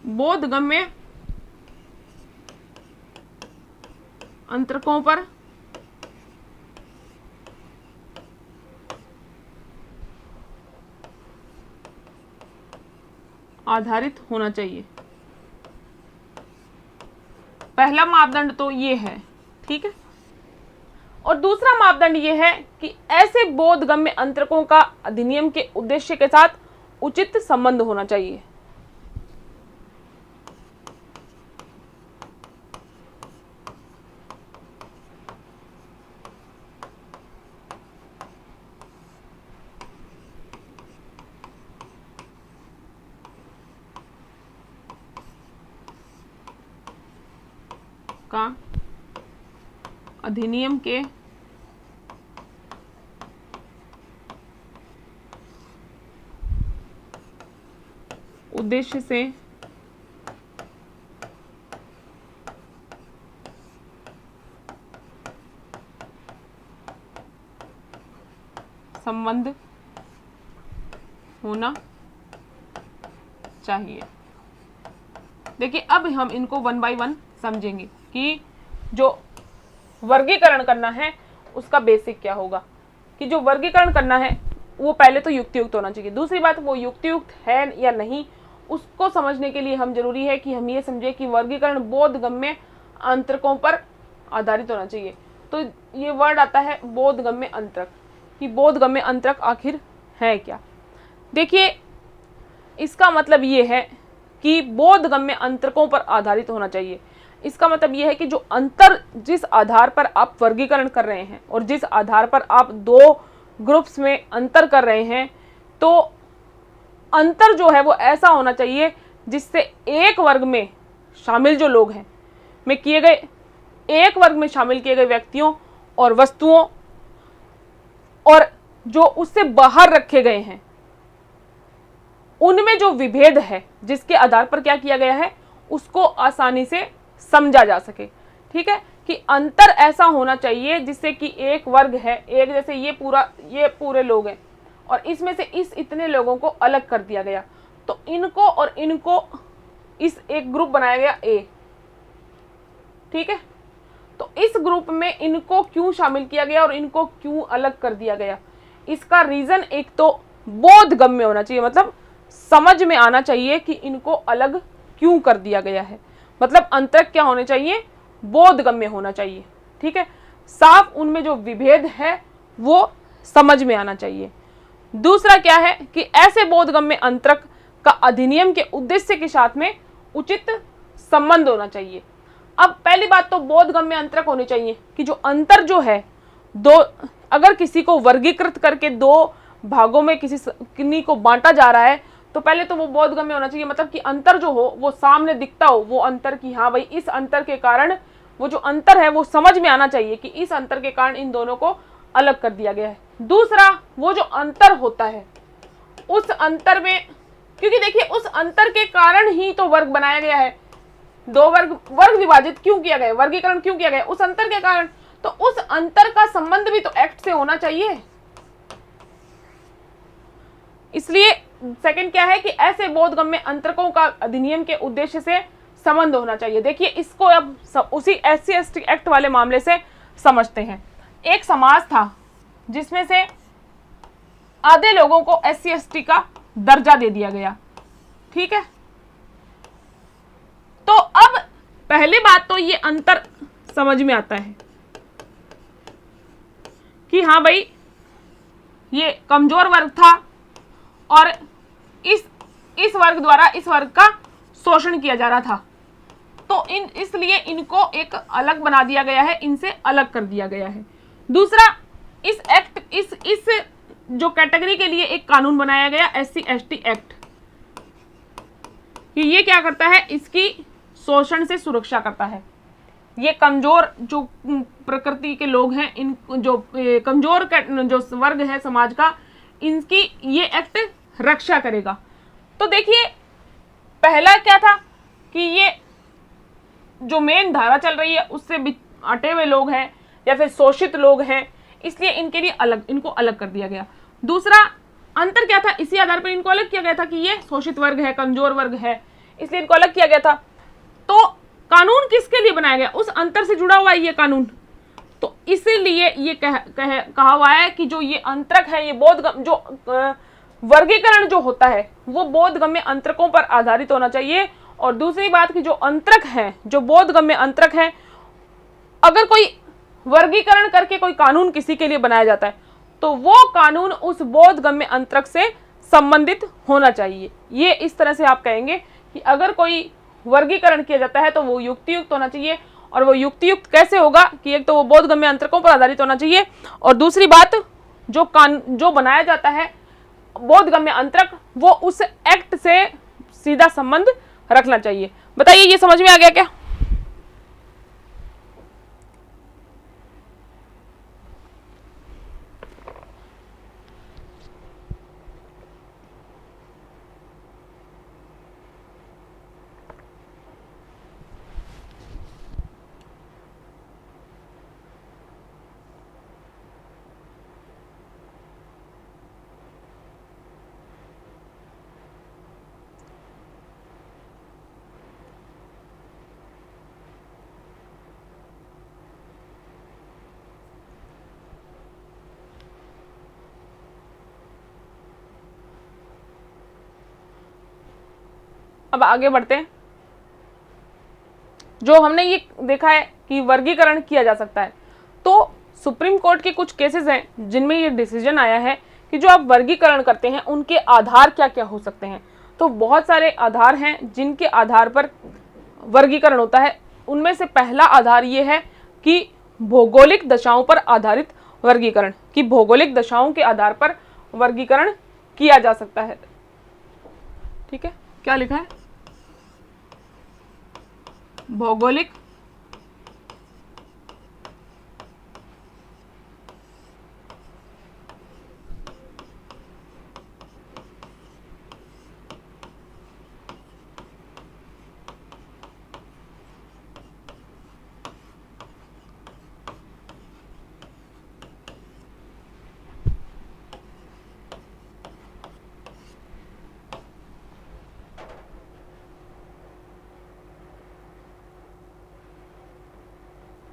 Speaker 1: बोधगम्य अंतरकों पर आधारित होना चाहिए। पहला मापदंड तो ये है, ठीक है। और दूसरा मापदंड ये है कि ऐसे बोधगम्य अंतरकों का अधिनियम के उद्देश्य के साथ उचित संबंध होना चाहिए। का अधिनियम के उद्देश्य से संबंध होना चाहिए। देखिए, अब हम इनको वन बाय वन समझेंगे कि जो वर्गीकरण करना है उसका बेसिक क्या होगा। कि जो वर्गीकरण करना है वो पहले तो युक्तियुक्त होना चाहिए। दूसरी बात, वो युक्तियुक्त है या नहीं उसको समझने के लिए हम जरूरी है कि हम ये समझे कि वर्गीकरण बोधगम्य अंतरकों पर आधारित होना चाहिए। तो ये वर्ड आता है बोधगम्य अंतरक, कि बोधगम्य अंतरक आखिर है क्या। देखिए, इसका मतलब ये है कि बोधगम्य अंतरकों पर आधारित होना चाहिए। इसका मतलब यह है कि जो अंतर, जिस आधार पर आप वर्गीकरण कर रहे हैं और जिस आधार पर आप दो ग्रुप्स में अंतर कर रहे हैं, तो अंतर जो है वो ऐसा होना चाहिए जिससे एक वर्ग में शामिल जो लोग हैं में किए गए, एक वर्ग में शामिल किए गए व्यक्तियों और वस्तुओं और जो उससे बाहर रखे गए हैं उनमें जो विभेद है जिसके आधार पर क्या किया गया है उसको आसानी से समझा जा सके। ठीक है, कि अंतर ऐसा होना चाहिए जिससे कि एक वर्ग है, एक जैसे ये पूरे लोग हैं और इसमें से इस इतने लोगों को अलग कर दिया गया, तो इनको और इनको इस एक ग्रुप बनाया गया ए। ठीक है, तो इस ग्रुप में इनको क्यों शामिल किया गया और इनको क्यों अलग कर दिया गया, इसका रीजन एक तो बोधगम्य होना चाहिए, मतलब समझ में आना चाहिए कि इनको अलग क्यों कर दिया गया है। मतलब अंतर क्या होने चाहिए, बोधगम्य होना चाहिए। ठीक है, साफ उनमें जो विभेद है वो समझ में आना चाहिए। दूसरा क्या है कि ऐसे बोधगम्य अंतरक का अधिनियम के उद्देश्य के साथ में उचित संबंध होना चाहिए। अब पहली बात तो बोधगम्य अंतरक होने चाहिए कि जो अंतर जो है दो, अगर किसी को वर्गीकृत करके दो भागों में किसी को बांटा जा रहा है तो पहले तो वो बोधगम्य होना चाहिए, मतलब कि अंतर जो हो वो सामने दिखता हो, वो अंतर की हाँ भाई इस अंतर के कारण वो जो अंतर है वो समझ में आना चाहिए कि इस अंतर के कारण इन दोनों को अलग कर दिया गया है। दूसरा, वो जो अंतर होता है उस अंतर में, क्योंकि देखिए उस अंतर के कारण ही तो वर्ग बनाया गया है, दो वर्ग विभाजित क्यों किया गया, वर्गीकरण क्यों किया गया, उस अंतर के कारण। तो उस अंतर का संबंध भी तो एक्ट से होना चाहिए। इसलिए सेकंड क्या है कि ऐसे बोधगम्य अंतरकों का अधिनियम के उद्देश्य से संबंध होना चाहिए। देखिए इसको अब उसी SC/ST एक्ट वाले मामले से समझते हैं। एक समाज था जिसमें से आधे लोगों को SC/ST का दर्जा दे दिया गया, ठीक है। तो अब पहली बात तो ये अंतर समझ में आता है कि हाँ भाई ये कमजोर वर्ग था और इस वर्ग द्वारा इस वर्ग का शोषण किया जा रहा था, तो इसलिए इनको एक अलग बना दिया गया है, इनसे अलग कर दिया गया है। दूसरा, इस एक्ट इस जो कैटेगरी के लिए एक कानून बनाया गया SC/ST एक्ट, कि ये क्या करता है, इसकी शोषण से सुरक्षा करता है। ये कमजोर जो प्रकृति के लोग हैं, इन जो कमजोर जो वर्ग है समाज का, इनकी ये एक्ट रक्षा करेगा। तो देखिए पहला क्या था कि ये जो मेन धारा चल रही है उससे हटे हुए लोग हैं या फिर शोषित लोग हैं, इसलिए इनके लिए इनको अलग कर दिया गया। दूसरा अंतर क्या था, इसी आधार पर इनको अलग किया गया था कि ये शोषित वर्ग है, कमजोर वर्ग है, इसलिए इनको अलग किया गया था। तो कानून किसके लिए बनाया गया, उस अंतर से जुड़ा हुआ है ये कानून। तो इसीलिए ये कहा हुआ है कि जो ये अंतरक है, ये जो वर्गीकरण जो होता है वो बोधगम्य अंतरकों पर आधारित होना चाहिए। और दूसरी बात कि जो अंतरक है, जो बोधगम्य अंतरक है, अगर कोई वर्गीकरण करके कोई कानून किसी के लिए बनाया जाता है तो वो कानून उस बोधगम्य अंतरक से संबंधित होना चाहिए। ये इस तरह से आप कहेंगे कि अगर कोई वर्गीकरण किया जाता है तो वो युक्तियुक्त होना चाहिए। और वो युक्तियुक्त कैसे होगा कि एक तो वो बोधगम्य अंतरकों पर आधारित होना चाहिए, और दूसरी बात जो बनाया जाता है बोधगम्य अंतरक वो उस एक्ट से सीधा संबंध रखना चाहिए। बताइए ये समझ में आ गया क्या? अब आगे बढ़ते हैं। जो हमने ये देखा है कि वर्गीकरण किया जा सकता है, तो सुप्रीम कोर्ट के कुछ केसेस हैं जिनमें ये डिसीजन आया है कि जो आप वर्गीकरण करते हैं उनके आधार क्या क्या हो सकते हैं। तो बहुत सारे आधार हैं जिनके आधार पर वर्गीकरण होता है। उनमें से पहला आधार ये है कि भौगोलिक दशाओं पर आधारित वर्गीकरण, कि भौगोलिक दशाओं के आधार पर वर्गीकरण किया जा सकता है। ठीक है, क्या लिखा है? भौगोलिक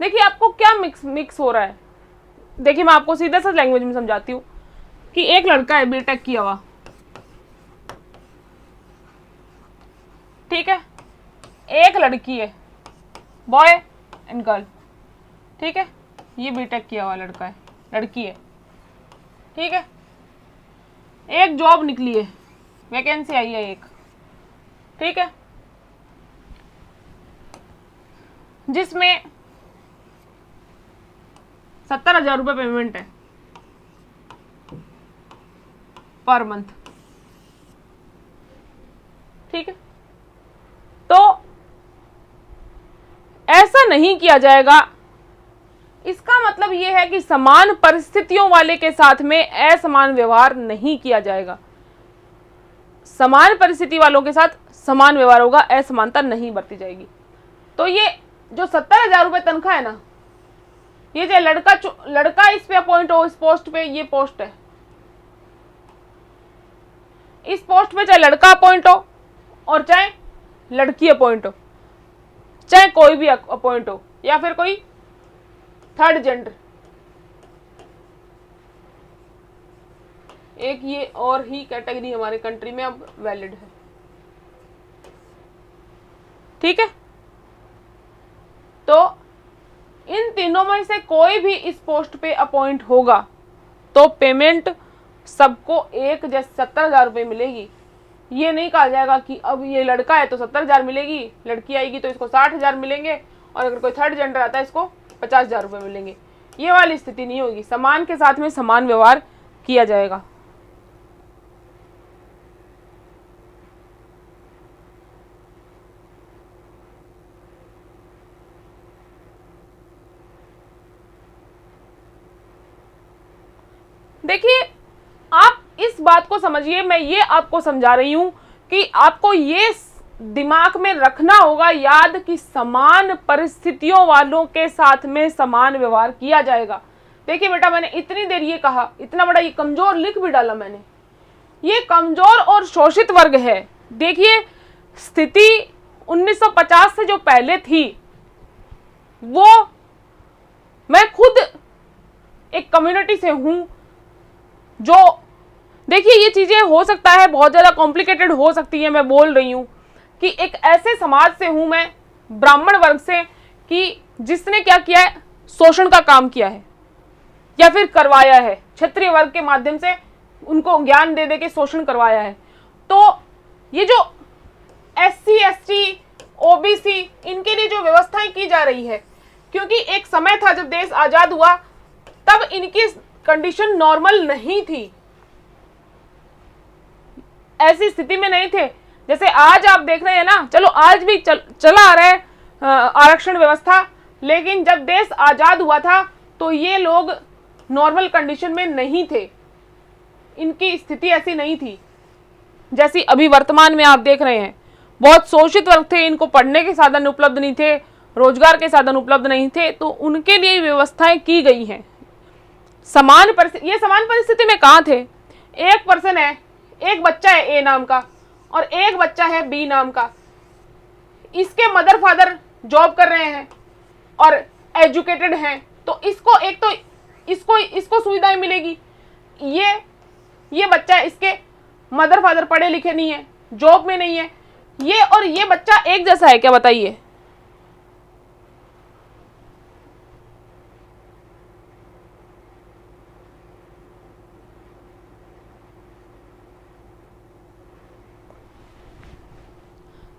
Speaker 1: देखिए आपको क्या मिक्स हो रहा है। देखिए मैं आपको सीधा सा लैंग्वेज में समझाती हूँ कि एक लड़का है बीटेक किया हुआ, ठीक है, एक लड़की है, बॉय एंड गर्ल, ठीक है, ये बीटेक किया हुआ लड़का है, लड़की है। ठीक है, एक जॉब निकली है, वैकेंसी आई है एक, ठीक है, जिसमें 70,000 रुपये पेमेंट है पर मंथ, ठीक है। तो ऐसा नहीं किया जाएगा, इसका मतलब यह है कि समान परिस्थितियों वाले के साथ में असमान व्यवहार नहीं किया जाएगा। समान परिस्थिति वालों के साथ समान व्यवहार होगा, असमानता नहीं बरती जाएगी। तो ये जो 70,000 रुपये तनख्वाह है ना, ये चाहे लड़का इस पे अपॉइंट हो, इस पोस्ट पे, ये पोस्ट है, इस पोस्ट पे चाहे लड़का अपॉइंट हो और चाहे लड़की अपॉइंट हो, चाहे कोई भी अपॉइंट हो, या फिर कोई थर्ड जेंडर, एक ये और ही कैटेगरी हमारे कंट्री में अब वैलिड है, ठीक है। तो इन तीनों में से कोई भी इस पोस्ट पे अपॉइंट होगा तो पेमेंट सबको एक जैसे 70,000 रुपये मिलेगी। ये नहीं कहा जाएगा कि अब ये लड़का है तो 70,000 मिलेगी, लड़की आएगी तो इसको 60,000 मिलेंगे, और अगर कोई थर्ड जेंडर आता है इसको 50,000 रुपये मिलेंगे। ये वाली स्थिति नहीं होगी, समान के साथ में समान व्यवहार किया जाएगा। देखिए, आप इस बात को समझिए, मैं ये आपको समझा रही हूं कि आपको ये दिमाग में रखना होगा याद कि समान परिस्थितियों वालों के साथ में समान व्यवहार किया जाएगा। देखिए बेटा, मैंने इतनी देर ये कहा, इतना बड़ा ये कमजोर लिख भी डाला मैंने, ये कमजोर और शोषित वर्ग है। देखिए, स्थिति 1950 से जो पहले थी, वो मैं खुद एक कम्युनिटी से हूं, जो देखिए ये चीजें हो सकता है बहुत ज्यादा कॉम्प्लिकेटेड हो सकती है, मैं बोल रही हूं कि एक ऐसे समाज से हूं मैं, ब्राह्मण वर्ग से, कि जिसने क्या किया है, शोषण का काम किया है या फिर करवाया है, क्षत्रिय वर्ग के माध्यम से उनको ज्ञान दे दे के शोषण करवाया है। तो ये जो SC ST OBC इनके लिए जो व्यवस्थाएं की जा रही है, क्योंकि एक समय था जब देश आजाद हुआ तब इनकी कंडीशन नॉर्मल नहीं थी, ऐसी स्थिति में नहीं थे जैसे आज आप देख रहे हैं ना। चलो आज भी चला आ रहा है आरक्षण व्यवस्था, लेकिन जब देश आजाद हुआ था तो ये लोग नॉर्मल कंडीशन में नहीं थे, इनकी स्थिति ऐसी नहीं थी जैसी अभी वर्तमान में आप देख रहे हैं। बहुत शोषित वर्ग थे, इनको पढ़ने के साधन उपलब्ध नहीं थे, रोजगार के साधन उपलब्ध नहीं थे, तो उनके लिए व्यवस्थाएं की गई हैं। ये समान परिस्थिति में कहाँ थे? एक पर्सन है, एक बच्चा है A नाम का और एक बच्चा है B नाम का, इसके मदर फादर जॉब कर रहे हैं और एजुकेटेड हैं, तो इसको एक तो इसको सुविधाएं मिलेगी। ये बच्चा, इसके मदर फादर पढ़े लिखे नहीं है, जॉब में नहीं है, ये और ये बच्चा एक जैसा है क्या बताइए?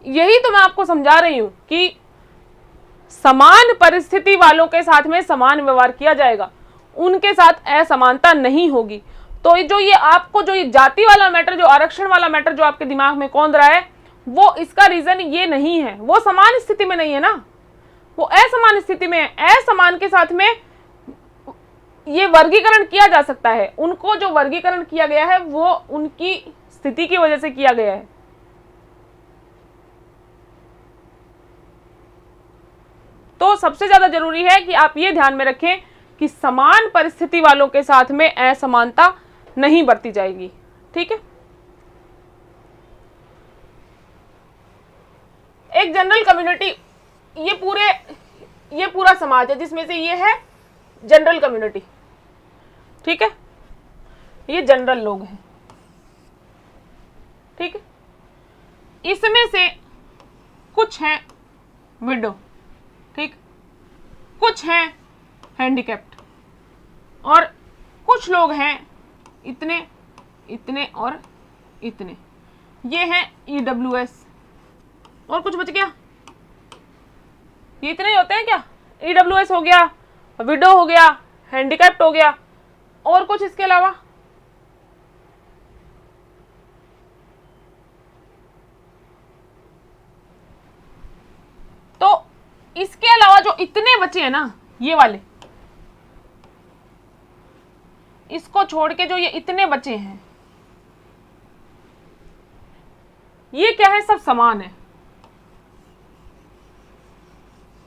Speaker 1: यही तो मैं आपको समझा रही हूं कि समान परिस्थिति वालों के साथ में समान व्यवहार किया जाएगा, उनके साथ असमानता नहीं होगी। तो जो ये आपको जो ये जाति वाला मैटर, जो आरक्षण वाला मैटर जो आपके दिमाग में कौंध रहा है, वो इसका रीजन ये नहीं है, वो समान स्थिति में नहीं है ना, वो असमान स्थिति में है। असमान के साथ में ये वर्गीकरण किया जा सकता है, उनको जो वर्गीकरण किया गया है वो उनकी स्थिति की वजह से किया गया है। तो सबसे ज्यादा जरूरी है कि आप ये ध्यान में रखें कि समान परिस्थिति वालों के साथ में असमानता नहीं बरती जाएगी, ठीक है। एक जनरल कम्युनिटी, ये पूरा समाज है जिसमें से ये है जनरल कम्युनिटी, ठीक है, ये जनरल लोग हैं, ठीक है। इसमें से कुछ हैं विडो, ठीक, कुछ हैं हैंडीकैप्ड और कुछ लोग हैं इतने, इतने और इतने, ये है EWS। और कुछ बच गया? ये इतने ही होते हैं क्या? EWS हो गया, विडो हो गया, हैंडीकैप्ड हो गया, और कुछ इसके अलावा? तो इसके अलावा जो इतने बचे हैं ना, ये वाले, इसको छोड़ के जो ये इतने बचे हैं, ये क्या है? सब समान है।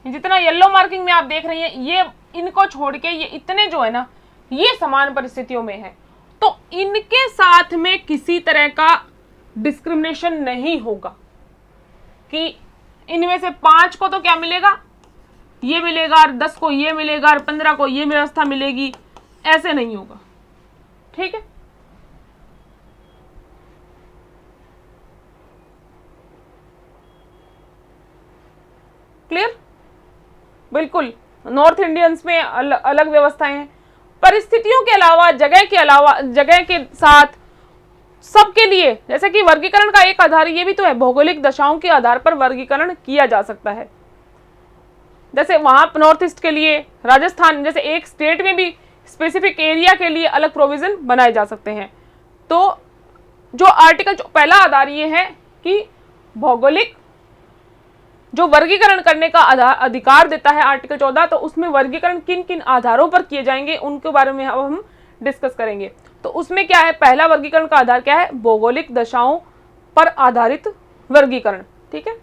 Speaker 1: जितना येलो मार्किंग में आप देख रही हैं, ये इनको छोड़ के ये इतने जो है ना, ये समान परिस्थितियों में है। तो इनके साथ में किसी तरह का डिस्क्रिमिनेशन नहीं होगा कि इनमें से 5 को तो क्या मिलेगा, ये मिलेगा, और 10 को ये मिलेगा, और 15 को ये व्यवस्था मिलेगी, ऐसे नहीं होगा। ठीक है, क्लियर? बिल्कुल। नॉर्थ इंडियंस में अलग व्यवस्थाएं हैं, परिस्थितियों के अलावा, जगह के साथ सबके लिए। जैसे कि वर्गीकरण का एक आधार ये भी तो है, भौगोलिक दशाओं के आधार पर वर्गीकरण किया जा सकता है। जैसे वहां नॉर्थ ईस्ट के लिए, राजस्थान जैसे एक स्टेट में भी स्पेसिफिक एरिया के लिए अलग प्रोविजन बनाए जा सकते हैं। तो जो आर्टिकल पहला आधार ये है कि भौगोलिक जो वर्गीकरण करने का अधिकार देता है आर्टिकल 14, तो उसमें वर्गीकरण किन किन आधारों पर किए जाएंगे उनके बारे में अब हम डिस्कस करेंगे। तो उसमें क्या है, पहला वर्गीकरण का आधार क्या है? भौगोलिक दशाओं पर आधारित वर्गीकरण। ठीक है,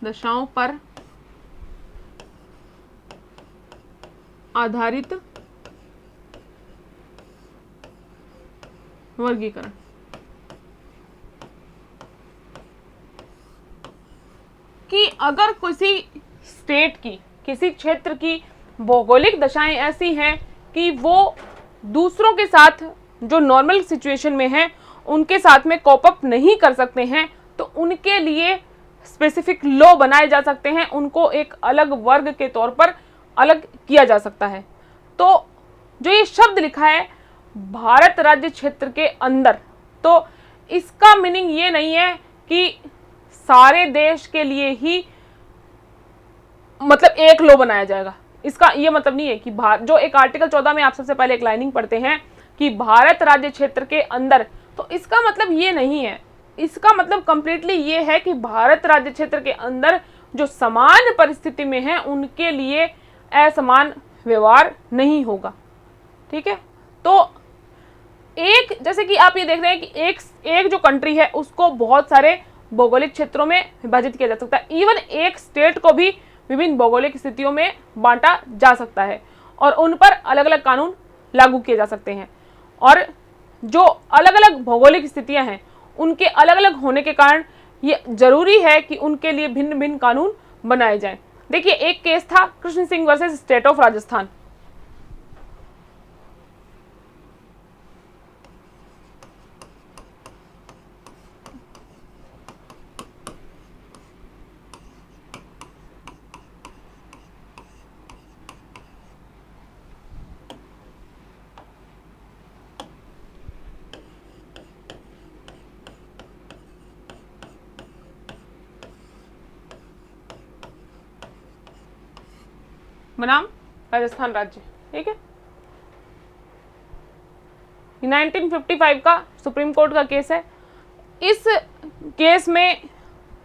Speaker 1: दशाओं पर आधारित वर्गीकरण। कि अगर किसी स्टेट की, किसी क्षेत्र की भौगोलिक दशाएं ऐसी हैं कि वो दूसरों के साथ जो नॉर्मल सिचुएशन में है उनके साथ में कॉप अप नहीं कर सकते हैं, तो उनके लिए स्पेसिफिक लॉ बनाए जा सकते हैं, उनको एक अलग वर्ग के तौर पर अलग किया जा सकता है। तो जो ये शब्द लिखा है भारत राज्य क्षेत्र के अंदर, तो इसका मीनिंग ये नहीं है कि सारे देश के लिए ही मतलब एक लॉ बनाया जाएगा। इसका ये मतलब नहीं है कि जो एक आर्टिकल 14 में आप सबसे पहले एक लाइनिंग पढ़ते हैं कि भारत राज्य क्षेत्र के अंदर, तो इसका मतलब ये नहीं है। इसका मतलब कंप्लीटली ये है कि भारत राज्य क्षेत्र के अंदर जो समान परिस्थिति में है उनके लिए असमान व्यवहार नहीं होगा। ठीक है, तो एक, जैसे कि आप ये देख रहे हैं कि एक जो कंट्री है उसको बहुत सारे भौगोलिक क्षेत्रों में विभाजित किया जा सकता है। इवन एक स्टेट को भी विभिन्न भौगोलिक स्थितियों में बांटा जा सकता है और उन पर अलग अलग कानून लागू किए जा सकते हैं। और जो अलग अलग भौगोलिक स्थितियां हैं उनके अलग अलग होने के कारण ये जरूरी है कि उनके लिए भिन्न भिन्न कानून बनाए जाएं। देखिए, एक केस था Krishna Singh versus state of Rajasthan. बनाम राजस्थान राज्य। ठीक है, 1955 का सुप्रीम कोर्ट का केस है। इस केस में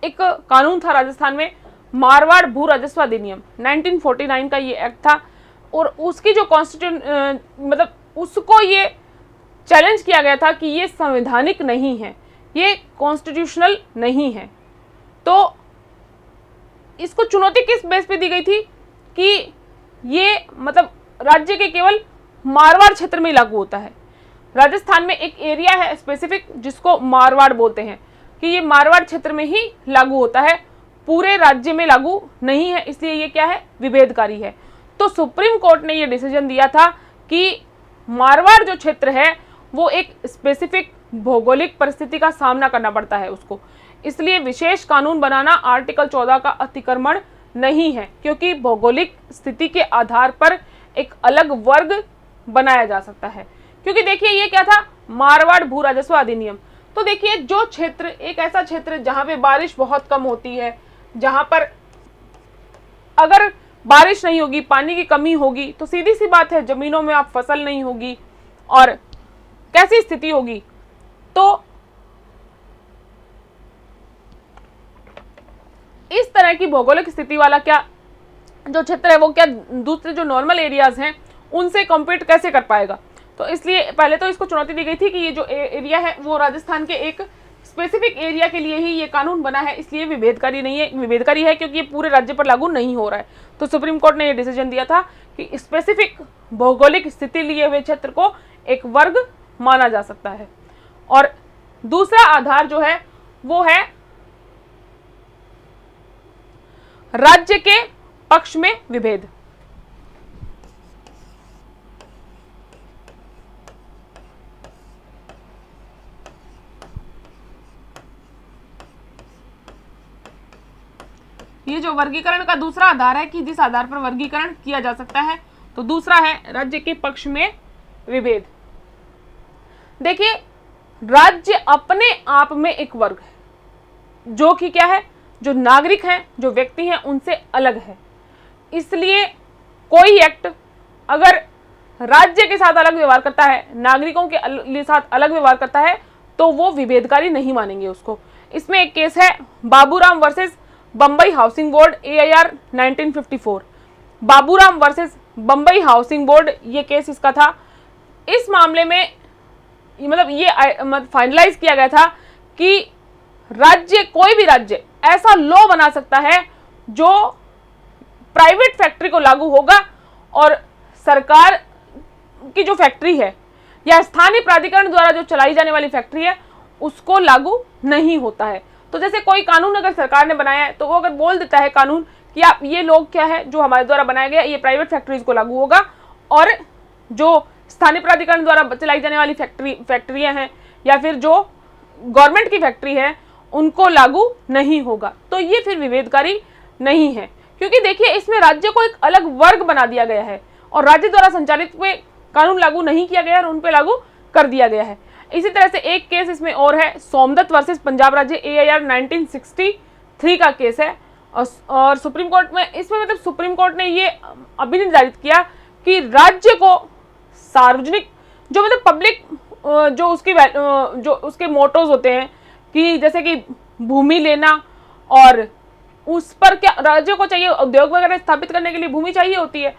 Speaker 1: एक कानून था राजस्थान में, मारवाड़ भू राजस्व अधिनियम 1949 का ये एक्ट था, और उसकी जो मतलब उसको ये चैलेंज किया गया था कि ये संवैधानिक नहीं है, ये कॉन्स्टिट्यूशनल नहीं है। तो इसको चुनौती किस बेस पे दी गई थी कि ये मतलब राज्य के केवल मारवाड़ क्षेत्र में लागू होता है। राजस्थान में एक एरिया है स्पेसिफिक जिसको मारवाड़ बोलते हैं कि ये मारवाड़ क्षेत्र में ही लागू होता है, पूरे राज्य में लागू नहीं है, इसलिए ये क्या है, विभेदकारी है। तो सुप्रीम कोर्ट ने ये डिसीजन दिया था कि मारवाड़ जो क्षेत्र है वो एक स्पेसिफिक भौगोलिक परिस्थिति का सामना करना पड़ता है उसको, इसलिए विशेष कानून बनाना आर्टिकल 14 का अतिक्रमण नहीं है, क्योंकि भौगोलिक स्थिति के आधार पर एक अलग वर्ग बनाया जा सकता है। क्योंकि देखिए ये क्या था, मारवाड़ भू राजस्व अधिनियम। तो देखिए जो क्षेत्र, एक ऐसा क्षेत्र जहां पे बारिश बहुत कम होती है, जहां पर अगर बारिश नहीं होगी, पानी की कमी होगी, तो सीधी सी बात है जमीनों में आप फसल नहीं होगी और कैसी स्थिति होगी। तो इस तरह की भौगोलिक स्थिति वाला क्या जो क्षेत्र है वो क्या दूसरे जो नॉर्मल एरियाज हैं उनसे कम्पीट कैसे कर पाएगा। तो इसलिए पहले तो इसको चुनौती दी गई थी कि ये जो एरिया है वो राजस्थान के एक स्पेसिफिक एरिया के लिए ही ये कानून बना है, इसलिए विभेदकारी नहीं है, विभेदकारी है क्योंकि ये पूरे राज्य पर लागू नहीं हो रहा है। तो सुप्रीम कोर्ट ने ये डिसीजन दिया था कि स्पेसिफिक भौगोलिक स्थिति लिए हुए क्षेत्र को एक वर्ग माना जा सकता है। और दूसरा आधार जो है वो है राज्य के पक्ष में विभेद। ये जो वर्गीकरण का दूसरा आधार है कि जिस आधार पर वर्गीकरण किया जा सकता है, तो दूसरा है राज्य के पक्ष में विभेद। देखिए राज्य अपने आप में एक वर्ग है जो कि क्या है, जो नागरिक हैं, जो व्यक्ति हैं, उनसे अलग है। इसलिए कोई एक्ट अगर राज्य के साथ अलग व्यवहार करता है, नागरिकों के साथ अलग व्यवहार करता है, तो वो विभेदकारी नहीं मानेंगे उसको। इसमें एक केस है Baburam versus Bombay housing board, AIR 1954। Baburam versus Bombay housing board ये केस इसका था। इस मामले में मतलब ये फाइनलाइज किया गया था कि राज्य, कोई भी राज्य ऐसा लॉ बना सकता है जो प्राइवेट फैक्ट्री को लागू होगा और सरकार की जो फैक्ट्री है या स्थानीय प्राधिकरण द्वारा जो चलाई जाने वाली फैक्ट्री है उसको लागू नहीं होता है। तो जैसे कोई कानून अगर सरकार ने बनाया है तो वो अगर बोल देता है कानून कि आप ये लोग क्या है जो हमारे द्वारा बनाया गया ये प्राइवेट फैक्ट्रीज को लागू होगा और जो स्थानीय प्राधिकरण द्वारा चलाई जाने वाली फैक्ट्रियां हैं या फिर जो गवर्नमेंट की फैक्ट्री है उनको लागू नहीं होगा, तो ये फिर विभेदकारी नहीं है। क्योंकि देखिए इसमें राज्य को एक अलग वर्ग बना दिया गया है और राज्य द्वारा संचालित पे कानून लागू नहीं किया गया और उन पे लागू कर दिया गया है। इसी तरह से एक केस इसमें और है, सोमदत्त वर्सेस पंजाब राज्य, AIR 1963 का केस है। और सुप्रीम कोर्ट में इसमें मतलब सुप्रीम कोर्ट ने ये अभी निर्धारित किया कि राज्य को सार्वजनिक जो मतलब पब्लिक जो उसके मोटोज होते हैं कि जैसे कि भूमि लेना और उस पर क्या राज्य को चाहिए, उद्योग वगैरह स्थापित करने के लिए भूमि चाहिए होती है,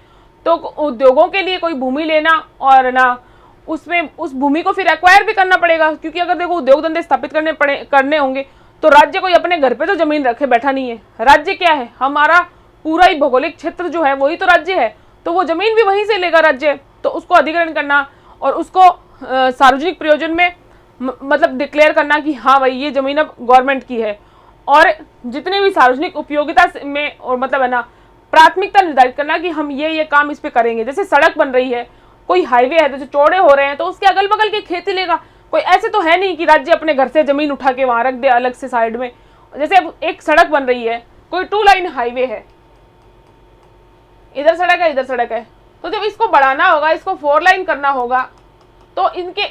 Speaker 1: तो उद्योगों के लिए कोई भूमि लेना और ना उसमें उस भूमि को फिर एक्वायर भी करना पड़ेगा, क्योंकि अगर देखो उद्योग धंधे स्थापित करने होंगे तो राज्य कोई अपने घर पे तो जमीन रखे बैठा नहीं है। राज्य क्या है, हमारा पूरा ही भौगोलिक क्षेत्र जो है वही तो राज्य है, तो वो जमीन भी वहीं से लेगा राज्य, तो उसको अधिग्रहण करना और उसको सार्वजनिक प्रयोजन में मतलब डिक्लेयर करना कि हाँ भाई ये जमीन अब गवर्नमेंट की है। और जितने भी सार्वजनिक उपयोगिता में और मतलब है ना प्राथमिकता निर्धारित करना कि हम ये काम इस पे करेंगे। जैसे सड़क बन रही है, कोई हाईवे है तो जो चौड़े हो रहे हैं तो उसके अगल बगल की खेती लेगा। कोई ऐसे तो है नहीं कि राज्य अपने घर से जमीन उठा के वहां रख दे अलग से साइड में। जैसे अब एक सड़क बन रही है, कोई 2 लाइन हाईवे है, इधर सड़क है इधर सड़क है, तो जब इसको बढ़ाना होगा, इसको 4 लाइन करना होगा, तो इनके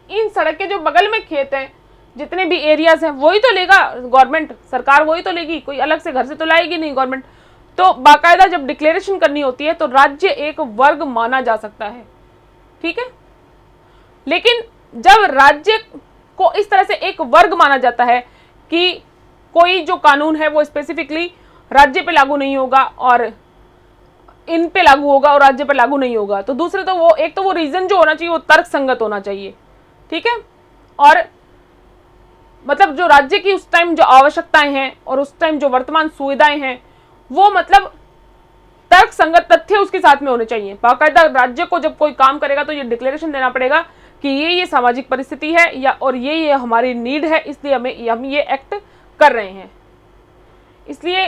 Speaker 1: इन सड़क के जो बगल में खेत हैं, जितने भी एरियाज हैं वही तो लेगा गवर्नमेंट, सरकार वही तो लेगी, कोई अलग से घर से तो लाएगी नहीं गवर्नमेंट। तो बाकायदा जब डिक्लेरेशन करनी होती है तो राज्य एक वर्ग माना जा सकता है, ठीक है। लेकिन जब राज्य को इस तरह से एक वर्ग माना जाता है कि कोई जो कानून है वो स्पेसिफिकली राज्य पे लागू नहीं होगा और इन पे लागू होगा और राज्य पे लागू नहीं होगा, तो दूसरे तो वो एक तो वो रीजन जो होना चाहिए वो तर्क संगत होना चाहिए, ठीक है। और मतलब जो राज्य की उस टाइम जो आवश्यकताएं हैं और उस टाइम जो वर्तमान सुविधाएं हैं वो मतलब तर्क संगत तथ्य उसके साथ में होने चाहिए। बाकायदा राज्य को जब कोई काम करेगा तो ये डिक्लेरेशन देना पड़ेगा कि ये सामाजिक परिस्थिति है या और ये हमारी नीड है, इसलिए हम ये एक्ट कर रहे हैं। इसलिए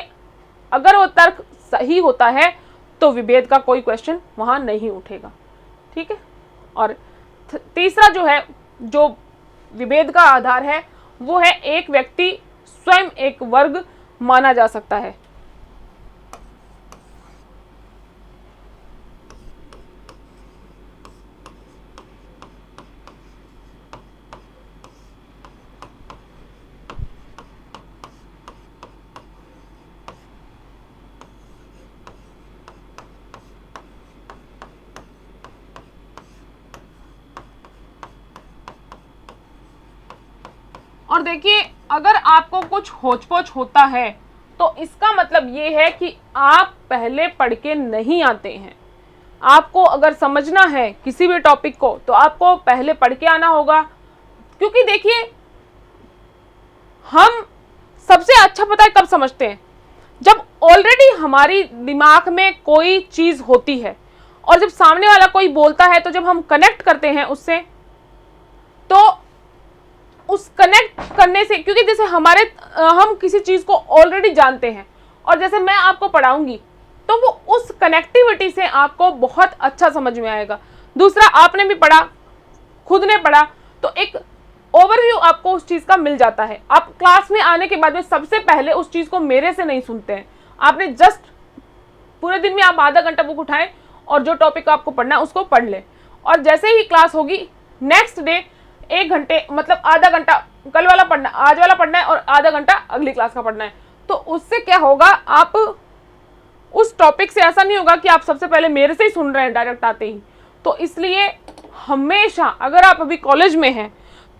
Speaker 1: अगर वो तर्क सही होता है तो विभेद का कोई क्वेश्चन वहां नहीं उठेगा। ठीक है। और तीसरा जो है, जो विभेद का आधार है, वो है एक व्यक्ति स्वयं एक वर्ग माना जा सकता है। और देखिए, अगर आपको कुछ होच-पोच होता है तो इसका मतलब ये है कि आप पहले पढ़ के नहीं आते हैं। आपको अगर समझना है किसी भी टॉपिक को तो आपको पहले पढ़ के आना होगा, क्योंकि देखिए, हम सबसे अच्छा पता है कब समझते हैं, जब ऑलरेडी हमारी दिमाग में कोई चीज होती है और जब सामने वाला कोई बोलता है तो जब हम कनेक्ट करते हैं उससे, तो उस कनेक्ट करने से, क्योंकि जैसे हम किसी चीज को ऑलरेडी जानते हैं और जैसे मैं आपको पढ़ाऊंगी तो वो उस कनेक्टिविटी से आपको बहुत अच्छा समझ में आएगा। दूसरा, आपने भी पढ़ा, खुद ने पढ़ा, तो एक ओवरव्यू आपको उस चीज का मिल जाता है। आप क्लास में आने के बाद में सबसे पहले उस चीज को मेरे से नहीं सुनते हैं, आपने जस्ट पूरे दिन में आप आधा घंटा बुक उठाएं और जो टॉपिक आपको पढ़ना है उसको पढ़ लें, और जैसे ही क्लास होगी नेक्स्ट डे 1 घंटे, मतलब आधा घंटा कल वाला पढ़ना, आज वाला पढ़ना है और आधा घंटा अगली क्लास का पढ़ना है। तो उससे क्या होगा, आप उस टॉपिक से, ऐसा नहीं होगा कि आप सबसे पहले मेरे से ही सुन रहे हैं डायरेक्ट आते ही। तो इसलिए हमेशा, अगर आप अभी कॉलेज में हैं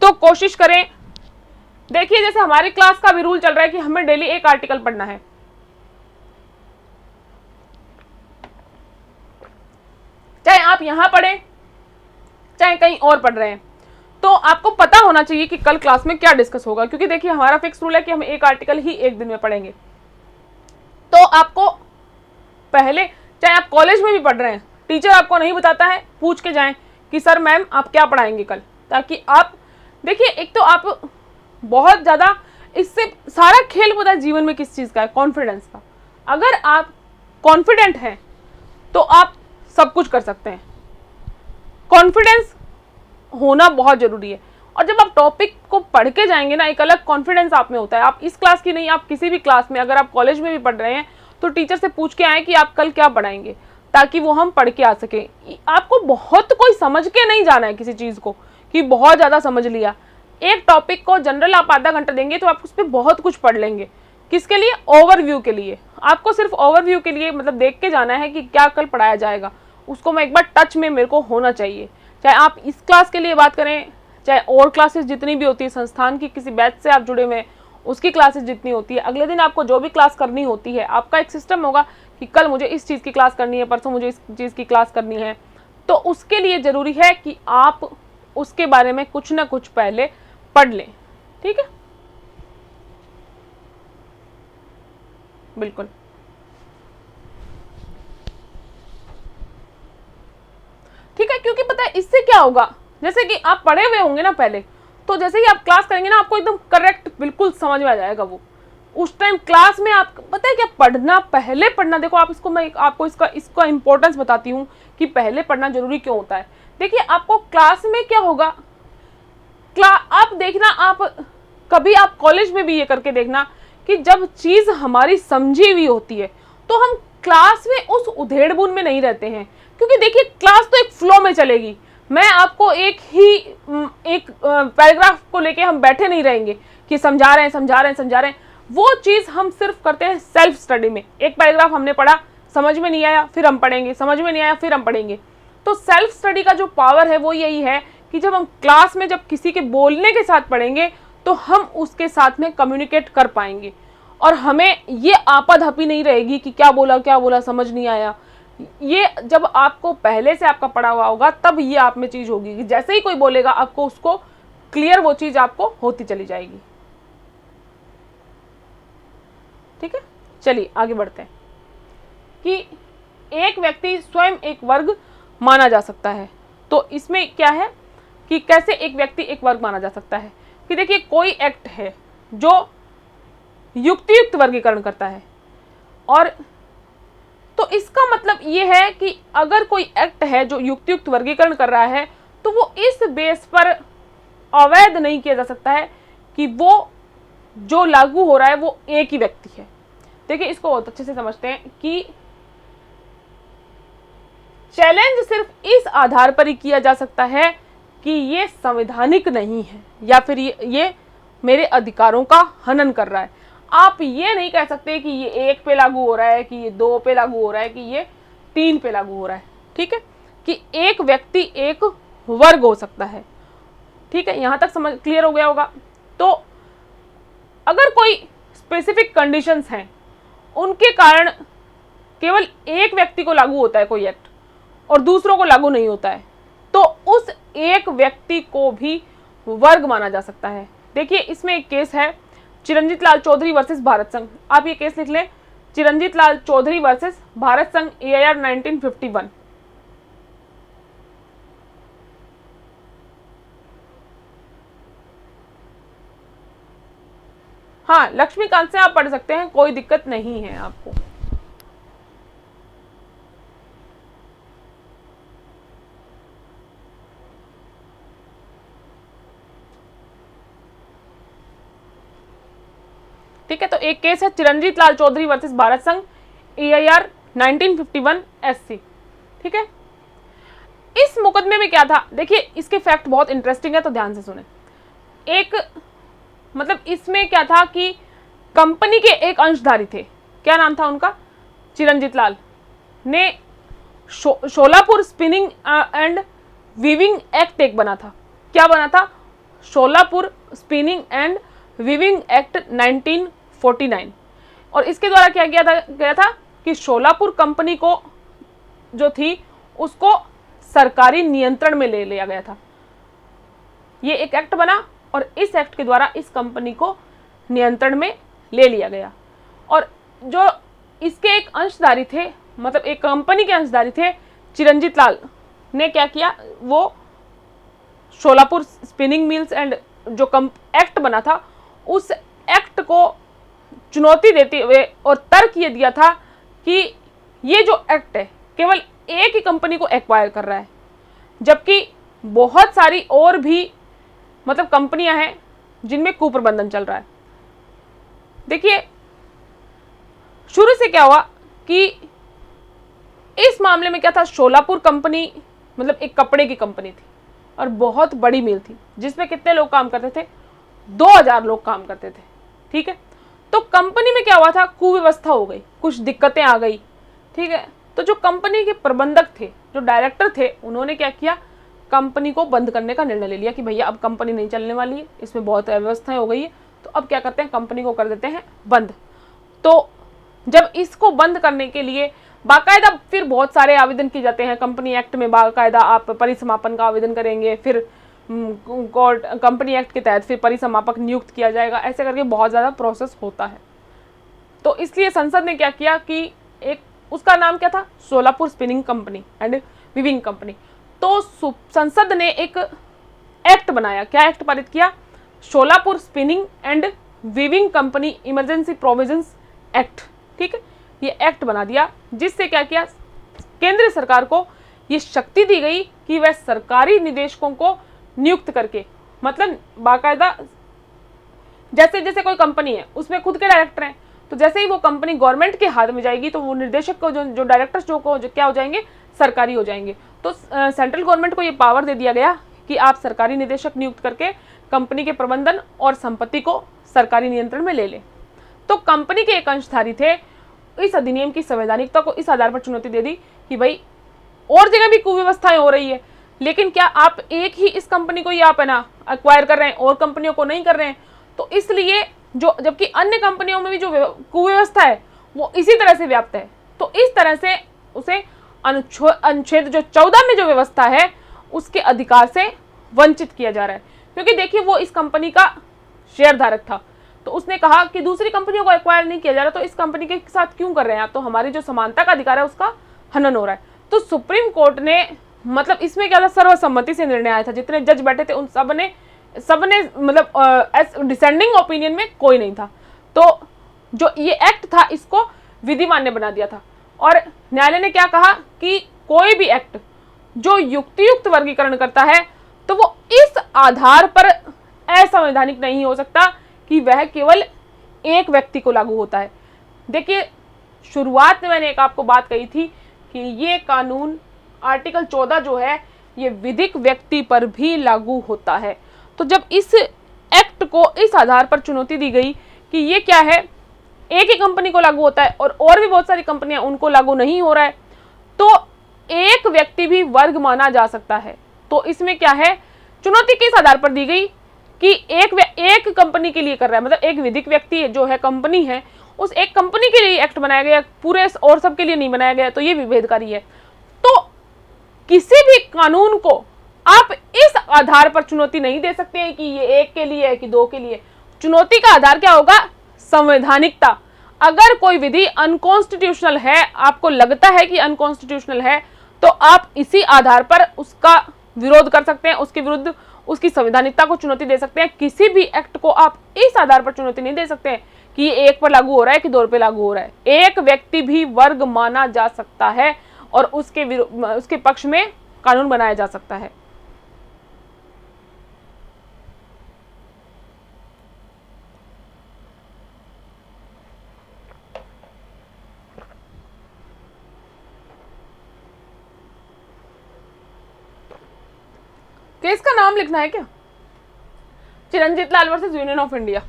Speaker 1: तो कोशिश करें, देखिए जैसे हमारी क्लास का भी रूल चल रहा है कि हमें डेली 1 आर्टिकल पढ़ना है। चाहे आप यहां पढ़ें चाहे कहीं और पढ़ रहे हैं, तो आपको पता होना चाहिए कि कल क्लास में क्या डिस्कस होगा, क्योंकि देखिए हमारा फिक्स रूल है कि हम 1 आर्टिकल ही 1 दिन में पढ़ेंगे। तो आपको पहले, चाहे आप कॉलेज में भी पढ़ रहे हैं, टीचर आपको नहीं बताता है, पूछ के जाएं कि सर मैम आप क्या पढ़ाएंगे कल, ताकि आप देखिए, एक तो आप बहुत ज़्यादा, इससे सारा खेल पता है जीवन में किस चीज़ का है, कॉन्फिडेंस का। अगर आप कॉन्फिडेंट हैं तो आप सब कुछ कर सकते हैं। कॉन्फिडेंस होना बहुत जरूरी है, और जब आप टॉपिक को पढ़ के जाएंगे ना, एक अलग कॉन्फिडेंस आप में होता है। आप इस क्लास की नहीं, आप किसी भी क्लास में, अगर आप कॉलेज में भी पढ़ रहे हैं तो टीचर से पूछ के आए कि आप कल क्या पढ़ाएंगे, ताकि वो हम पढ़ के आ सके। आपको बहुत कोई समझ के नहीं जाना है किसी चीज़ को कि बहुत ज़्यादा समझ लिया। एक टॉपिक को जनरल आप आधा घंटा देंगे तो आप उस पर बहुत कुछ पढ़ लेंगे। किसके लिए? ओवरव्यू के लिए। आपको सिर्फ ओवरव्यू के लिए, मतलब देख के जाना है कि क्या कल पढ़ाया जाएगा, उसको मैं एक बार टच में मेरे को होना चाहिए। चाहे आप इस क्लास के लिए बात करें, चाहे और क्लासेस जितनी भी होती है, संस्थान की किसी बैच से आप जुड़े हुए हैं उसकी क्लासेस जितनी होती है, अगले दिन आपको जो भी क्लास करनी होती है, आपका एक सिस्टम होगा कि कल मुझे इस चीज़ की क्लास करनी है, परसों मुझे इस चीज़ की क्लास करनी है। तो उसके लिए ज़रूरी है कि आप उसके बारे में कुछ ना कुछ पहले पढ़ लें। ठीक है, बिल्कुल। ठीक है, क्योंकि पता है इससे क्या होगा, जैसे कि आप पढ़े हुए होंगे ना पहले, तो जैसे ही आप क्लास करेंगे ना, आपको एकदम करेक्ट बिल्कुल समझ में आ जाएगा वो। उस टाइम क्लास में आप, पता है क्या, पढ़ना, पहले पढ़ना। देखो आप इसको, मैं आपको इसका इंपॉर्टेंस बताती हूँ कि पहले पढ़ना जरूरी क्यों होता है। देखिए आपको क्लास में क्या होगा, आप देखना, आप कभी आप कॉलेज में भी ये करके देखना कि जब चीज़ हमारी समझी हुई होती है तो हम क्लास में उस उधेड़-बुन में नहीं रहते हैं, क्योंकि देखिए क्लास तो एक फ्लो में चलेगी। मैं आपको एक पैराग्राफ को लेके हम बैठे नहीं रहेंगे कि समझा रहे हैं। वो चीज़ हम सिर्फ करते हैं सेल्फ स्टडी में। एक पैराग्राफ हमने पढ़ा, समझ में नहीं आया, फिर हम पढ़ेंगे, समझ में नहीं आया, फिर हम पढ़ेंगे। तो सेल्फ स्टडी का जो पावर है वो यही है कि जब हम क्लास में, जब किसी के बोलने के साथ पढ़ेंगे तो हम उसके साथ में कम्युनिकेट कर पाएंगे, और हमें ये आपाधापी नहीं रहेगी कि क्या बोला, समझ नहीं आया। ये जब आपको पहले से आपका पढ़ा हुआ होगा तब ये आप में चीज़ होगी कि जैसे ही कोई बोलेगा आपको उसको क्लियर, वो चीज़ आपको होती चली जाएगी। ठीक है, चलिए आगे बढ़ते हैं कि एक व्यक्ति स्वयं एक वर्ग माना जा सकता है। तो इसमें क्या है कि कैसे एक व्यक्ति एक वर्ग माना जा सकता है, कि देखिए कोई एक्ट है जो युक्तियुक्त वर्गीकरण करता है। और तो इसका मतलब ये है कि अगर कोई एक्ट है जो युक्तियुक्त वर्गीकरण कर रहा है तो वो इस बेस पर अवैध नहीं किया जा सकता है कि वो जो लागू हो रहा है वो एक ही व्यक्ति है। देखिए इसको बहुत अच्छे से समझते हैं कि चैलेंज सिर्फ इस आधार पर ही किया जा सकता है कि ये संवैधानिक नहीं है या फिर ये मेरे अधिकारों का हनन कर रहा है। आप ये नहीं कह सकते कि ये 1 पे लागू हो रहा है, कि ये 2 पे लागू हो रहा है, कि ये 3 पे लागू हो रहा है। ठीक है, कि एक व्यक्ति एक वर्ग हो सकता है। ठीक है, यहां तक समझ क्लियर हो गया होगा। तो अगर कोई स्पेसिफिक कंडीशंस हैं उनके कारण केवल एक व्यक्ति को लागू होता है कोई एक्ट और दूसरों को लागू नहीं होता है, तो उस एक व्यक्ति को भी वर्ग माना जा सकता है। देखिए इसमें एक केस है चिरंजीत लाल चौधरी वर्सेस भारत संघ। आप ये केस लिख लें, चिरंजीत लाल चौधरी वर्सेस भारत संघ, AIR 1951। हाँ, लक्ष्मीकांत से आप पढ़ सकते हैं, कोई दिक्कत नहीं है आपको। ठीक है, तो एक केस है चिरंजीत लाल चौधरी वर्सेस भारत संघ, AIR 1951 SC। ठीक है, इस मुकदमे में क्या था, देखिए इसके फैक्ट बहुत इंटरेस्टिंग है तो ध्यान से सुने। एक मतलब इसमें क्या था कि कंपनी के एक अंशधारी थे, क्या नाम था उनका, चिरंजीत लाल ने Sholapur spinning and weaving act एक बना था। क्या बना था, Sholapur spinning and weaving act 1949। और इसके द्वारा क्या गया था कि शोलापुर कंपनी को जो थी उसको सरकारी नियंत्रण में ले लिया गया था। ये एक एक्ट बना और इस एक्ट के द्वारा इस कंपनी को नियंत्रण में ले लिया गया। और जो इसके एक अंशधारी थे, मतलब एक कंपनी के अंशधारी थे, चिरंजीत लाल ने क्या किया, वो शोलापुर स्पिनिंग मिल्स एंड जो एक्ट बना था उस एक्ट को चुनौती देते हुए और तर्क ये दिया था कि ये जो एक्ट है केवल एक ही कंपनी को एक्वायर कर रहा है, जबकि बहुत सारी और भी मतलब कंपनियां हैं जिनमें कुप्रबंधन चल रहा है। देखिए शुरू से क्या हुआ कि इस मामले में क्या था, शोलापुर कंपनी मतलब एक कपड़े की कंपनी थी और बहुत बड़ी मिल थी जिसमें कितने लोग काम करते थे, 2000 लोग काम करते थे। ठीक है, तो कंपनी में क्या हुआ था, कुव्यवस्था हो गई, कुछ दिक्कतें आ गई। ठीक है, तो जो कंपनी के प्रबंधक थे, जो डायरेक्टर थे, उन्होंने क्या किया, कंपनी को बंद करने का निर्णय ले लिया कि भैया अब कंपनी नहीं चलने वाली है, इसमें बहुत अव्यवस्थाएं हो गई है, तो अब क्या करते हैं, कंपनी को कर देते हैं बंद। तो जब इसको बंद करने के लिए बाकायदा फिर बहुत सारे आवेदन किए जाते हैं कंपनी एक्ट में, बाकायदा आप परिसमापन का आवेदन करेंगे, फिर कोर्ट कंपनी एक्ट के तहत फिर परिसमापक नियुक्त किया जाएगा, ऐसे करके बहुत ज़्यादा प्रोसेस होता है। तो इसलिए संसद ने क्या किया कि एक उसका नाम क्या था, Sholapur spinning company and weaving company. तो संसद ने एक एक्ट बनाया, क्या एक्ट पारित किया, Sholapur spinning and weaving company emergency provisions act. ठीक है, ये एक्ट बना दिया जिससे क्या किया, केंद्र सरकार को ये शक्ति दी गई कि वह सरकारी निदेशकों को नियुक्त करके, मतलब बाकायदा जैसे जैसे कोई कंपनी है उसमें खुद के डायरेक्टर हैं, तो जैसे ही वो कंपनी गवर्नमेंट के हाथ में जाएगी तो वो निर्देशक को जो डायरेक्टर्स जो क्या हो जाएंगे, सरकारी हो जाएंगे। तो सेंट्रल गवर्नमेंट को ये पावर दे दिया गया कि आप सरकारी निदेशक नियुक्त करके कंपनी के प्रबंधन और संपत्ति को सरकारी नियंत्रण में ले लें। तो कंपनी के एक अंशधारी थे, इस अधिनियम की संवैधानिकता को इस आधार पर चुनौती दे दी कि भाई और जगह भी कुव्यवस्थाएं हो रही है, लेकिन क्या आप एक ही इस कंपनी को ही आप है ना एक्वायर कर रहे हैं और कंपनियों को नहीं कर रहे हैं, तो इसलिए जो जबकि अन्य कंपनियों में भी जो कुव्यवस्था है वो इसी तरह से व्याप्त है, तो इस तरह से उसे अनुच्छेद जो 14 में जो व्यवस्था है उसके अधिकार से वंचित किया जा रहा है। क्योंकि देखिए वो इस कंपनी का शेयर धारक था, तो उसने कहा कि दूसरी कंपनियों को एक्वायर नहीं किया जा रहा, तो इस कंपनी के साथ क्यों कर रहे हैं आप, तो हमारी जो समानता का अधिकार है उसका हनन हो रहा है। तो सुप्रीम कोर्ट ने मतलब इसमें क्या था, सर्वसम्मति से निर्णय आया था, जितने जज बैठे थे उन सबने मतलब डिसेंडिंग ओपिनियन में कोई नहीं था। तो जो ये एक्ट था इसको विधि मान्य बना दिया था। और न्यायालय ने क्या कहा कि कोई भी एक्ट जो युक्तियुक्त वर्गीकरण करता है तो वो इस आधार पर असंवैधानिक नहीं हो सकता कि वह केवल एक व्यक्ति को लागू होता है। देखिए, शुरुआत में मैंने एक आपको बात कही थी कि ये कानून आर्टिकल 14 जो है ये विधिक व्यक्ति पर भी लागू होता है। तो जब इस एक्ट को इस आधार पर चुनौती दी गई कि ये क्या है, एक ही कंपनी को लागू होता है और भी बहुत सारी कंपनियां उनको लागू नहीं हो रहा है, तो एक व्यक्ति भी वर्ग माना जा सकता है। तो इसमें क्या है, चुनौती किस आधार पर दी गई कि एक कंपनी के लिए कर रहा है, मतलब एक विधिक व्यक्ति जो है, कंपनी है, उस एक कंपनी के लिए एक्ट बनाया गया, पूरे और सबके लिए नहीं बनाया गया, तो ये विभेदकारी है। तो किसी भी कानून को आप इस आधार पर चुनौती नहीं दे सकते हैं कि ये एक के लिए है कि दो के लिए। चुनौती का आधार क्या होगा, संवैधानिकता। अगर कोई विधि अनकॉन्स्टिट्यूशनल है, आपको लगता है कि अनकॉन्स्टिट्यूशनल है, तो आप इसी आधार पर उसका विरोध कर सकते हैं, उसके विरुद्ध उसकी संवैधानिकता को चुनौती दे सकते हैं। किसी भी एक्ट को आप इस आधार पर चुनौती नहीं दे सकते हैं कि ये एक पर लागू हो रहा है कि दो पर लागू हो रहा है। एक व्यक्ति भी वर्ग माना जा सकता है और उसके पक्ष में कानून बनाया जा सकता है। केस का नाम लिखना है क्या, चिरंजीत लाल वर्सेस यूनियन ऑफ इंडिया।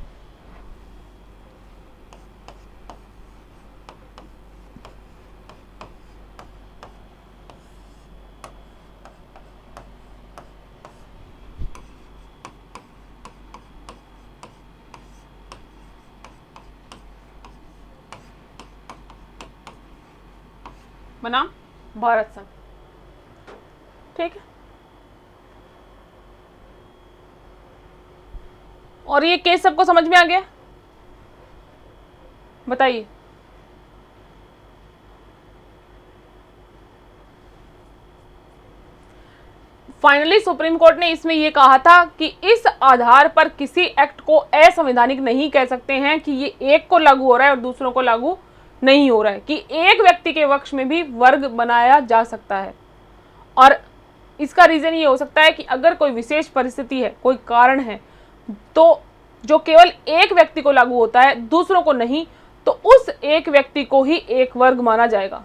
Speaker 1: बनाम भारत संघ, ठीक है। और ये केस सबको समझ में आ गया, बताइए। फाइनली सुप्रीम कोर्ट ने इसमें यह कहा था कि इस आधार पर किसी एक्ट को असंवैधानिक नहीं कह सकते हैं कि ये एक को लागू हो रहा है और दूसरों को लागू नहीं हो रहा है, कि एक व्यक्ति के पक्ष में भी वर्ग बनाया जा सकता है। और इसका रीजन ये हो सकता है कि अगर कोई विशेष परिस्थिति है, कोई कारण है, तो जो केवल एक व्यक्ति को लागू होता है, दूसरों को नहीं, तो उस एक व्यक्ति को ही एक वर्ग माना जाएगा।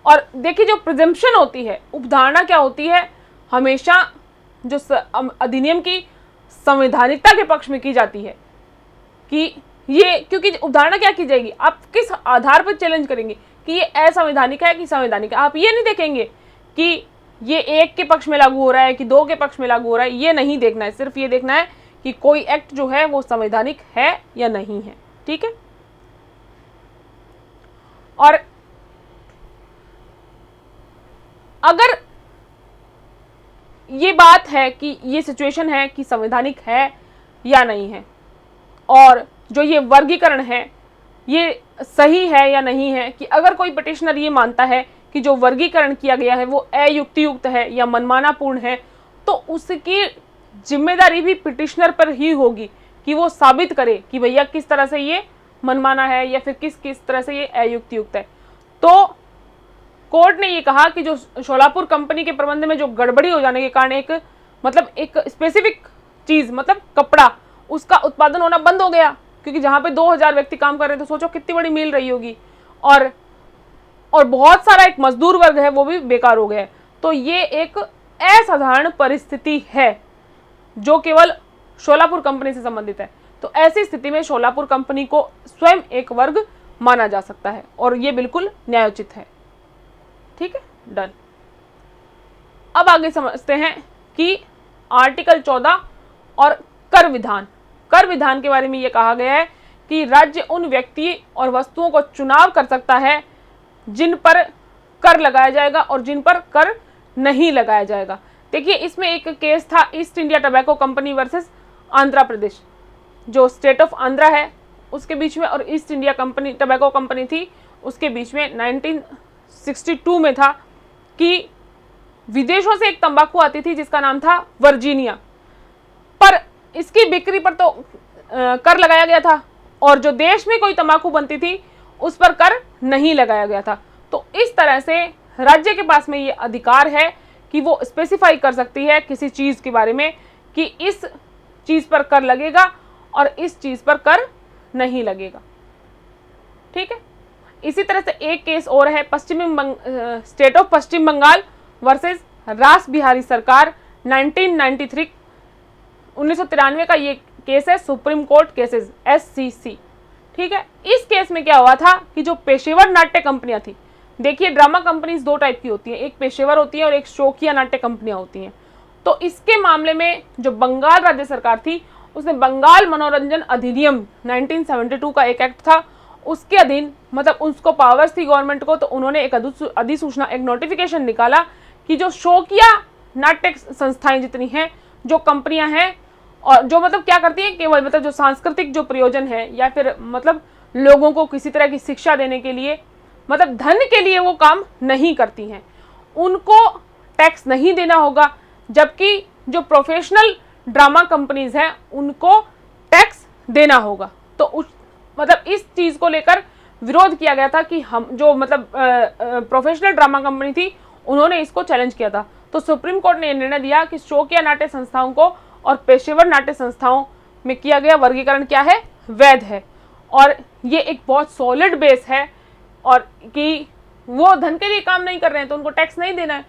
Speaker 1: और देखिए, जो प्रिजम्पशन होती है, उपधारणा क्या होती है, हमेशा जो अधिनियम की संवैधानिकता के पक्ष में की जाती है कि ये, क्योंकि उपधारणा क्या की जाएगी, आप किस आधार पर चैलेंज करेंगे कि ये असंवैधानिक है कि संवैधानिक है। आप ये नहीं देखेंगे कि ये एक के पक्ष में लागू हो रहा है कि दो के पक्ष में लागू हो रहा है, ये नहीं देखना है। सिर्फ ये देखना है कि कोई एक्ट जो है वो संवैधानिक है या नहीं है, ठीक है। और अगर ये बात है कि ये सिचुएशन है कि संवैधानिक है या नहीं है, और जो ये वर्गीकरण है ये सही है या नहीं है, कि अगर कोई पिटिशनर ये मानता है कि जो वर्गीकरण किया गया है वो अयुक्तियुक्त है या मनमानापूर्ण है, तो उसकी जिम्मेदारी भी पिटिशनर पर ही होगी कि वो साबित करे कि भैया किस तरह से ये मनमाना है या फिर किस तरह से ये अयुक्तियुक्त है। तो कोर्ट ने ये कहा कि जो शोलापुर कंपनी के प्रबंध में जो गड़बड़ी हो जाने के कारण एक स्पेसिफिक चीज, मतलब कपड़ा, उसका उत्पादन होना बंद हो गया, क्योंकि जहां पे 2000 व्यक्ति काम कर रहे थे, तो सोचो कितनी बड़ी मिल रही होगी, और बहुत सारा एक मजदूर वर्ग है वो भी बेकार हो गया। तो ये एक असाधारण परिस्थिति है जो केवल शोलापुर कंपनी से संबंधित है। तो ऐसी स्थिति में शोलापुर कंपनी को स्वयं एक वर्ग माना जा सकता है और ये बिल्कुल न्यायोचित है, ठीक है, डन। अब आगे समझते हैं कि आर्टिकल 14 और कर विधान के बारे में यह कहा गया है कि राज्य उन व्यक्ति और वस्तुओं को चुनाव कर सकता है जिन पर कर लगाया जाएगा और जिन पर कर नहीं लगाया जाएगा। देखिए, इसमें एक केस था East India Tobacco Company versus Andhra Pradesh, जो स्टेट ऑफ आंध्रा है उसके बीच में, और ईस्ट इंडिया टबैको कंपनी थी उसके बीच में 1962 में था कि विदेशों से एक तंबाकू आती थी जिसका नाम था वर्जीनिया, पर इसकी बिक्री पर तो कर लगाया गया था और जो देश में कोई तंबाकू बनती थी उस पर कर नहीं लगाया गया था। तो इस तरह से राज्य के पास में ये अधिकार है कि वो स्पेसिफाई कर सकती है किसी चीज़ के बारे में कि इस चीज़ पर कर लगेगा और इस चीज़ पर कर नहीं लगेगा। ठीक है। इसी तरह से एक केस और है, state of Paschim Bengal versus Ras Behari सरकार 1993 1993 का ये केस है, सुप्रीम कोर्ट केसेस SCC। ठीक है। इस केस में क्या हुआ था कि जो पेशेवर नाट्य कंपनियां थी, देखिए ड्रामा कंपनीज दो टाइप की होती हैं, एक पेशेवर होती है और एक शौकिया नाट्य कंपनियां होती हैं। तो इसके मामले में जो बंगाल राज्य सरकार थी उसने बंगाल मनोरंजन अधिनियम 1972 का एक एक्ट था, उसके अधीन मतलब उसको पावर्स थी गवर्नमेंट को, तो उन्होंने एक अधिसूचना, एक नोटिफिकेशन निकाला कि जो शौकिया नाट्य संस्थाएं जितनी हैं, जो कंपनियां हैं और जो मतलब क्या करती हैं, केवल मतलब जो सांस्कृतिक जो प्रयोजन है या फिर मतलब लोगों को किसी तरह की शिक्षा देने के लिए, मतलब धन के लिए वो काम नहीं करती हैं, उनको टैक्स नहीं देना होगा। जबकि जो प्रोफेशनल ड्रामा कंपनीज हैं उनको टैक्स देना होगा। तो उस मतलब इस चीज़ को लेकर विरोध किया गया था कि हम जो मतलब प्रोफेशनल ड्रामा कंपनी थी उन्होंने इसको चैलेंज किया था। तो सुप्रीम कोर्ट ने निर्णय दिया कि शौकिया नाट्य संस्थाओं को और पेशेवर नाट्य संस्थाओं में किया गया वर्गीकरण क्या है, वैध है। और ये एक बहुत सॉलिड बेस है और कि वो धन के लिए काम नहीं कर रहे हैं तो उनको टैक्स नहीं देना है,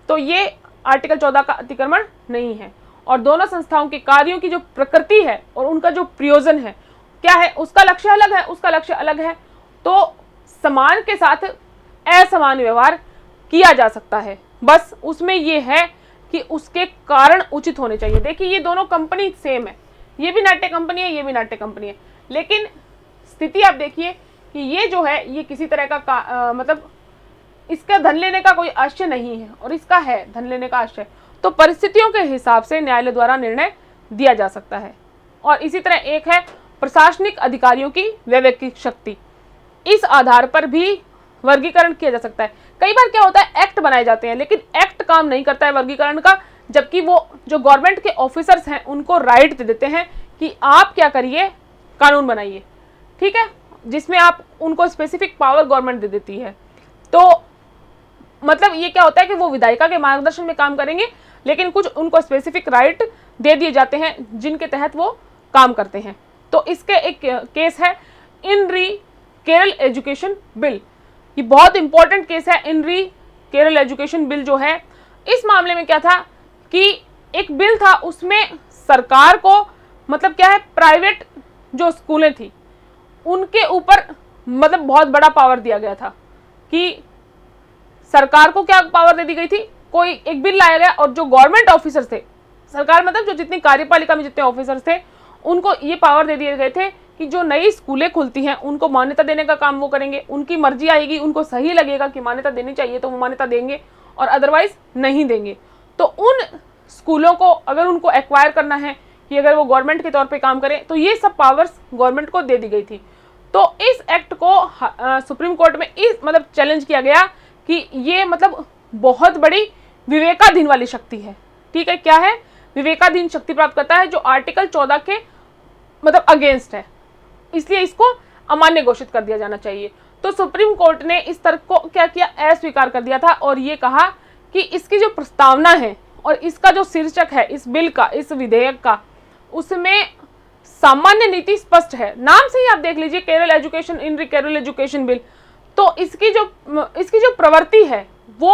Speaker 1: तो ये आर्टिकल 14 का अतिक्रमण नहीं है। और दोनों संस्थाओं के कार्यों की जो प्रकृति है और उनका जो प्रयोजन है क्या है, उसका लक्ष्य अलग है, उसका लक्ष्य अलग है। तो समान के साथ असमान व्यवहार किया जा सकता है, बस उसमें ये है कि उसके कारण उचित होने चाहिए। देखिए ये दोनों कंपनी सेम है, ये भी नाट्य कंपनी है, ये भी नाट्य कंपनी है, लेकिन स्थिति आप देखिए कि ये जो है ये किसी तरह का मतलब इसका धन लेने का कोई आशय नहीं है और इसका है धन लेने का आशय। तो परिस्थितियों के हिसाब से न्यायालय द्वारा निर्णय दिया जा सकता है। और इसी तरह एक है प्रशासनिक अधिकारियों की वैयक्तिक शक्ति, इस आधार पर भी वर्गीकरण किया जा सकता है। कई बार क्या होता है, एक्ट बनाए जाते हैं लेकिन एक्ट काम नहीं करता है वर्गीकरण का, जबकि वो जो गवर्नमेंट के ऑफिसर्स हैं उनको राइट दे देते हैं कि आप क्या करिए, कानून बनाइए। ठीक है, जिसमें आप उनको स्पेसिफिक पावर गवर्नमेंट दे देती है। तो मतलब ये क्या होता है कि वो विधायिका के मार्गदर्शन में काम करेंगे, लेकिन कुछ उनको स्पेसिफिक राइट दे दिए जाते हैं जिनके तहत वो काम करते हैं। तो इसके एक केस है इन री केरल एजुकेशन बिल, ये बहुत इंपॉर्टेंट केस है। इन री केरल एजुकेशन बिल जो है, इस मामले में क्या था कि एक बिल था, उसमें सरकार को मतलब क्या है, प्राइवेट जो स्कूलें थी उनके ऊपर मतलब बहुत बड़ा पावर दिया गया था कि सरकार को क्या पावर दे दी गई थी, कोई एक बिल लाया गया और जो गवर्नमेंट ऑफिसर्स थे, सरकार मतलब जो जितनी कार्यपालिका में जितने ऑफिसर्स थे उनको ये पावर दे दिए गए थे कि जो नई स्कूलें खुलती हैं उनको मान्यता देने का काम वो करेंगे। उनकी मर्जी आएगी, उनको सही लगेगा कि मान्यता देनी चाहिए तो वो मान्यता देंगे और अदरवाइज नहीं देंगे। तो उन स्कूलों को अगर उनको एक्वायर करना है कि अगर वो गवर्नमेंट के तौर पे काम करें, तो ये सब पावर्स गवर्नमेंट को दे दी गई थी। तो इस एक्ट को सुप्रीम कोर्ट में इस मतलब चैलेंज किया गया कि ये मतलब बहुत बड़ी विवेकाधीन वाली शक्ति है। ठीक है, क्या है, विवेकाधीन शक्ति प्राप्त करता है जो आर्टिकल 14 के मतलब अगेंस्ट है, इसलिए इसको अमान्य घोषित कर दिया जाना चाहिए। तो सुप्रीम कोर्ट ने इस तर्क को क्या किया, अस्वीकार कर दिया था और ये कहा कि इसकी जो प्रस्तावना है और इसका जो शीर्षक है इस बिल का, इस विधेयक का, उसमें सामान्य नीति स्पष्ट है। नाम से ही आप देख लीजिए, Kerala education in Kerala education bill, तो इसकी जो प्रवृत्ति है वो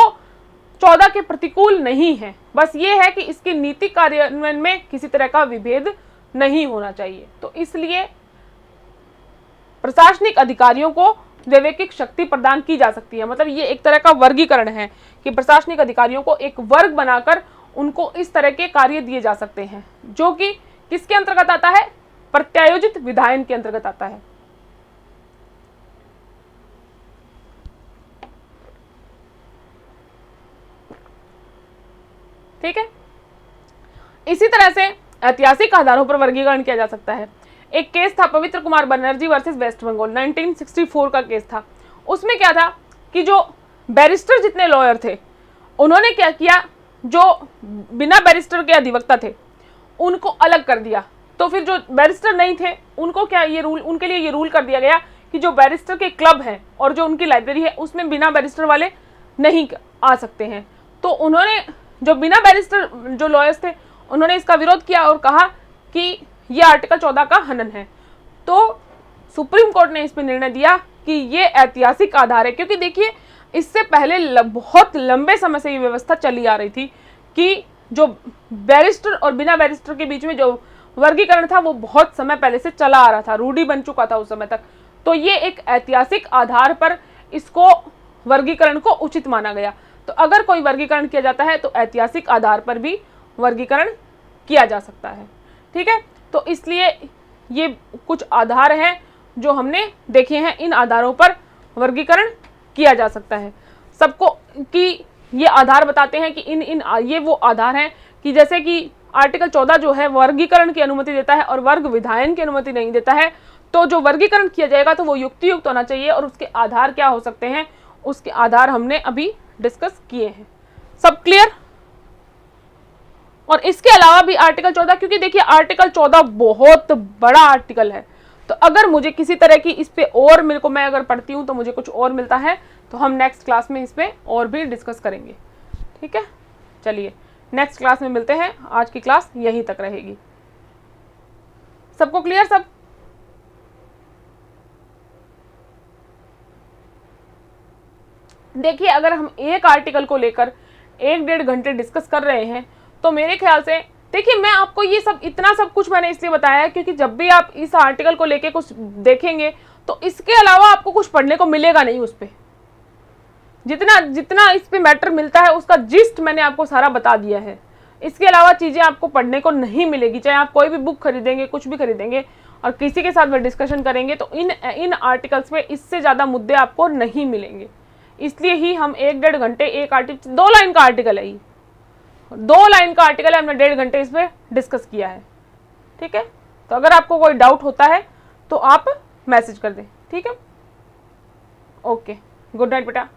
Speaker 1: 14 के प्रतिकूल नहीं है, बस ये है कि इसकी नीति कार्यान्वयन में किसी तरह का विभेद नहीं होना चाहिए। तो इसलिए प्रशासनिक अधिकारियों को वैयक्तिक शक्ति प्रदान की जा सकती है। मतलब ये एक तरह का वर्गीकरण है कि प्रशासनिक अधिकारियों को एक वर्ग बनाकर उनको इस तरह के कार्य दिए जा सकते हैं, जो कि किसके अंतर्गत आता है, प्रत्यायोजित विधायन के अंतर्गत आता है। ठीक है, इसी तरह से ऐतिहासिक आधारों पर वर्गीकरण किया जा सकता है। एक केस था पवित्र कुमार बनर्जी वर्सेस वेस्ट बंगाल, 1964 का केस था। उसमें क्या था कि जो बैरिस्टर जितने लॉयर थे उन्होंने क्या किया, जो बिना बैरिस्टर के अधिवक्ता थे उनको अलग कर दिया तो फिर जो बैरिस्टर नहीं थे उनको क्या ये रूल, उनके लिए ये रूल कर दिया गया कि जो बैरिस्टर के क्लब हैं और जो उनकी लाइब्रेरी है उसमें बिना बैरिस्टर वाले नहीं आ सकते हैं। तो उन्होंने, जो बिना बैरिस्टर जो लॉयर्स थे, उन्होंने इसका विरोध किया और कहा कि ये आर्टिकल 14 का हनन है। तो सुप्रीम कोर्ट ने इस पर निर्णय दिया कि ये ऐतिहासिक आधार है, क्योंकि देखिए इससे पहले बहुत लंबे समय से ये व्यवस्था चली आ रही थी कि जो बैरिस्टर और बिना बैरिस्टर के बीच में जो वर्गीकरण था वो बहुत समय पहले से चला आ रहा था, रूढ़ी बन चुका था उस समय तक। तो ये एक ऐतिहासिक आधार पर इसको वर्गीकरण को उचित माना गया। तो अगर कोई वर्गीकरण किया जाता है तो ऐतिहासिक आधार पर भी वर्गीकरण किया जा सकता है, ठीक है। तो इसलिए ये कुछ आधार हैं जो हमने देखे हैं, इन आधारों पर वर्गीकरण किया जा सकता है। सबको कि ये आधार बताते हैं कि ये वो आधार हैं कि जैसे कि आर्टिकल 14 जो है वर्गीकरण की अनुमति देता है और वर्ग विधायन की अनुमति नहीं देता है। तो जो वर्गीकरण किया जाएगा तो वो युक्तियुक्त होना चाहिए, और उसके आधार क्या हो सकते हैं, उसके आधार हमने अभी डिस्कस किए हैं। सब क्लियर? और इसके अलावा भी आर्टिकल 14, क्योंकि देखिए आर्टिकल 14 बहुत बड़ा आर्टिकल है, तो अगर मुझे किसी तरह की इस पे और मैं अगर पढ़ती हूँ तो मुझे कुछ और मिलता है तो हम नेक्स्ट क्लास में इस पे और भी डिस्कस करेंगे, ठीक है। चलिए नेक्स्ट क्लास में मिलते हैं, आज की क्लास यहीं तक रहेगी। सबको क्लियर? सब देखिए अगर हम एक आर्टिकल को लेकर 1-1.5 घंटे डिस्कस कर रहे हैं तो मेरे ख्याल से, देखिए मैं आपको ये सब इतना सब कुछ मैंने इसलिए बताया है क्योंकि जब भी आप इस आर्टिकल को लेके कुछ देखेंगे तो इसके अलावा आपको कुछ पढ़ने को मिलेगा नहीं। उस पर जितना इस पे मैटर मिलता है उसका जिस्ट मैंने आपको सारा बता दिया है। इसके अलावा चीज़ें आपको पढ़ने को नहीं मिलेगी, चाहे आप कोई भी बुक खरीदेंगे, कुछ भी खरीदेंगे और किसी के साथ में डिस्कशन करेंगे तो इन आर्टिकल्स में इससे ज़्यादा मुद्दे आपको नहीं मिलेंगे। इसलिए ही हम 1-1.5 घंटे एक आर्टिकल, 2 लाइन का आर्टिकल है, 2 लाइन का आर्टिकल है, हमने 1.5 घंटे इस पर डिस्कस किया है, ठीक है। तो अगर आपको कोई डाउट होता है तो आप मैसेज कर दें, ठीक है। ओके, गुड नाइट बेटा।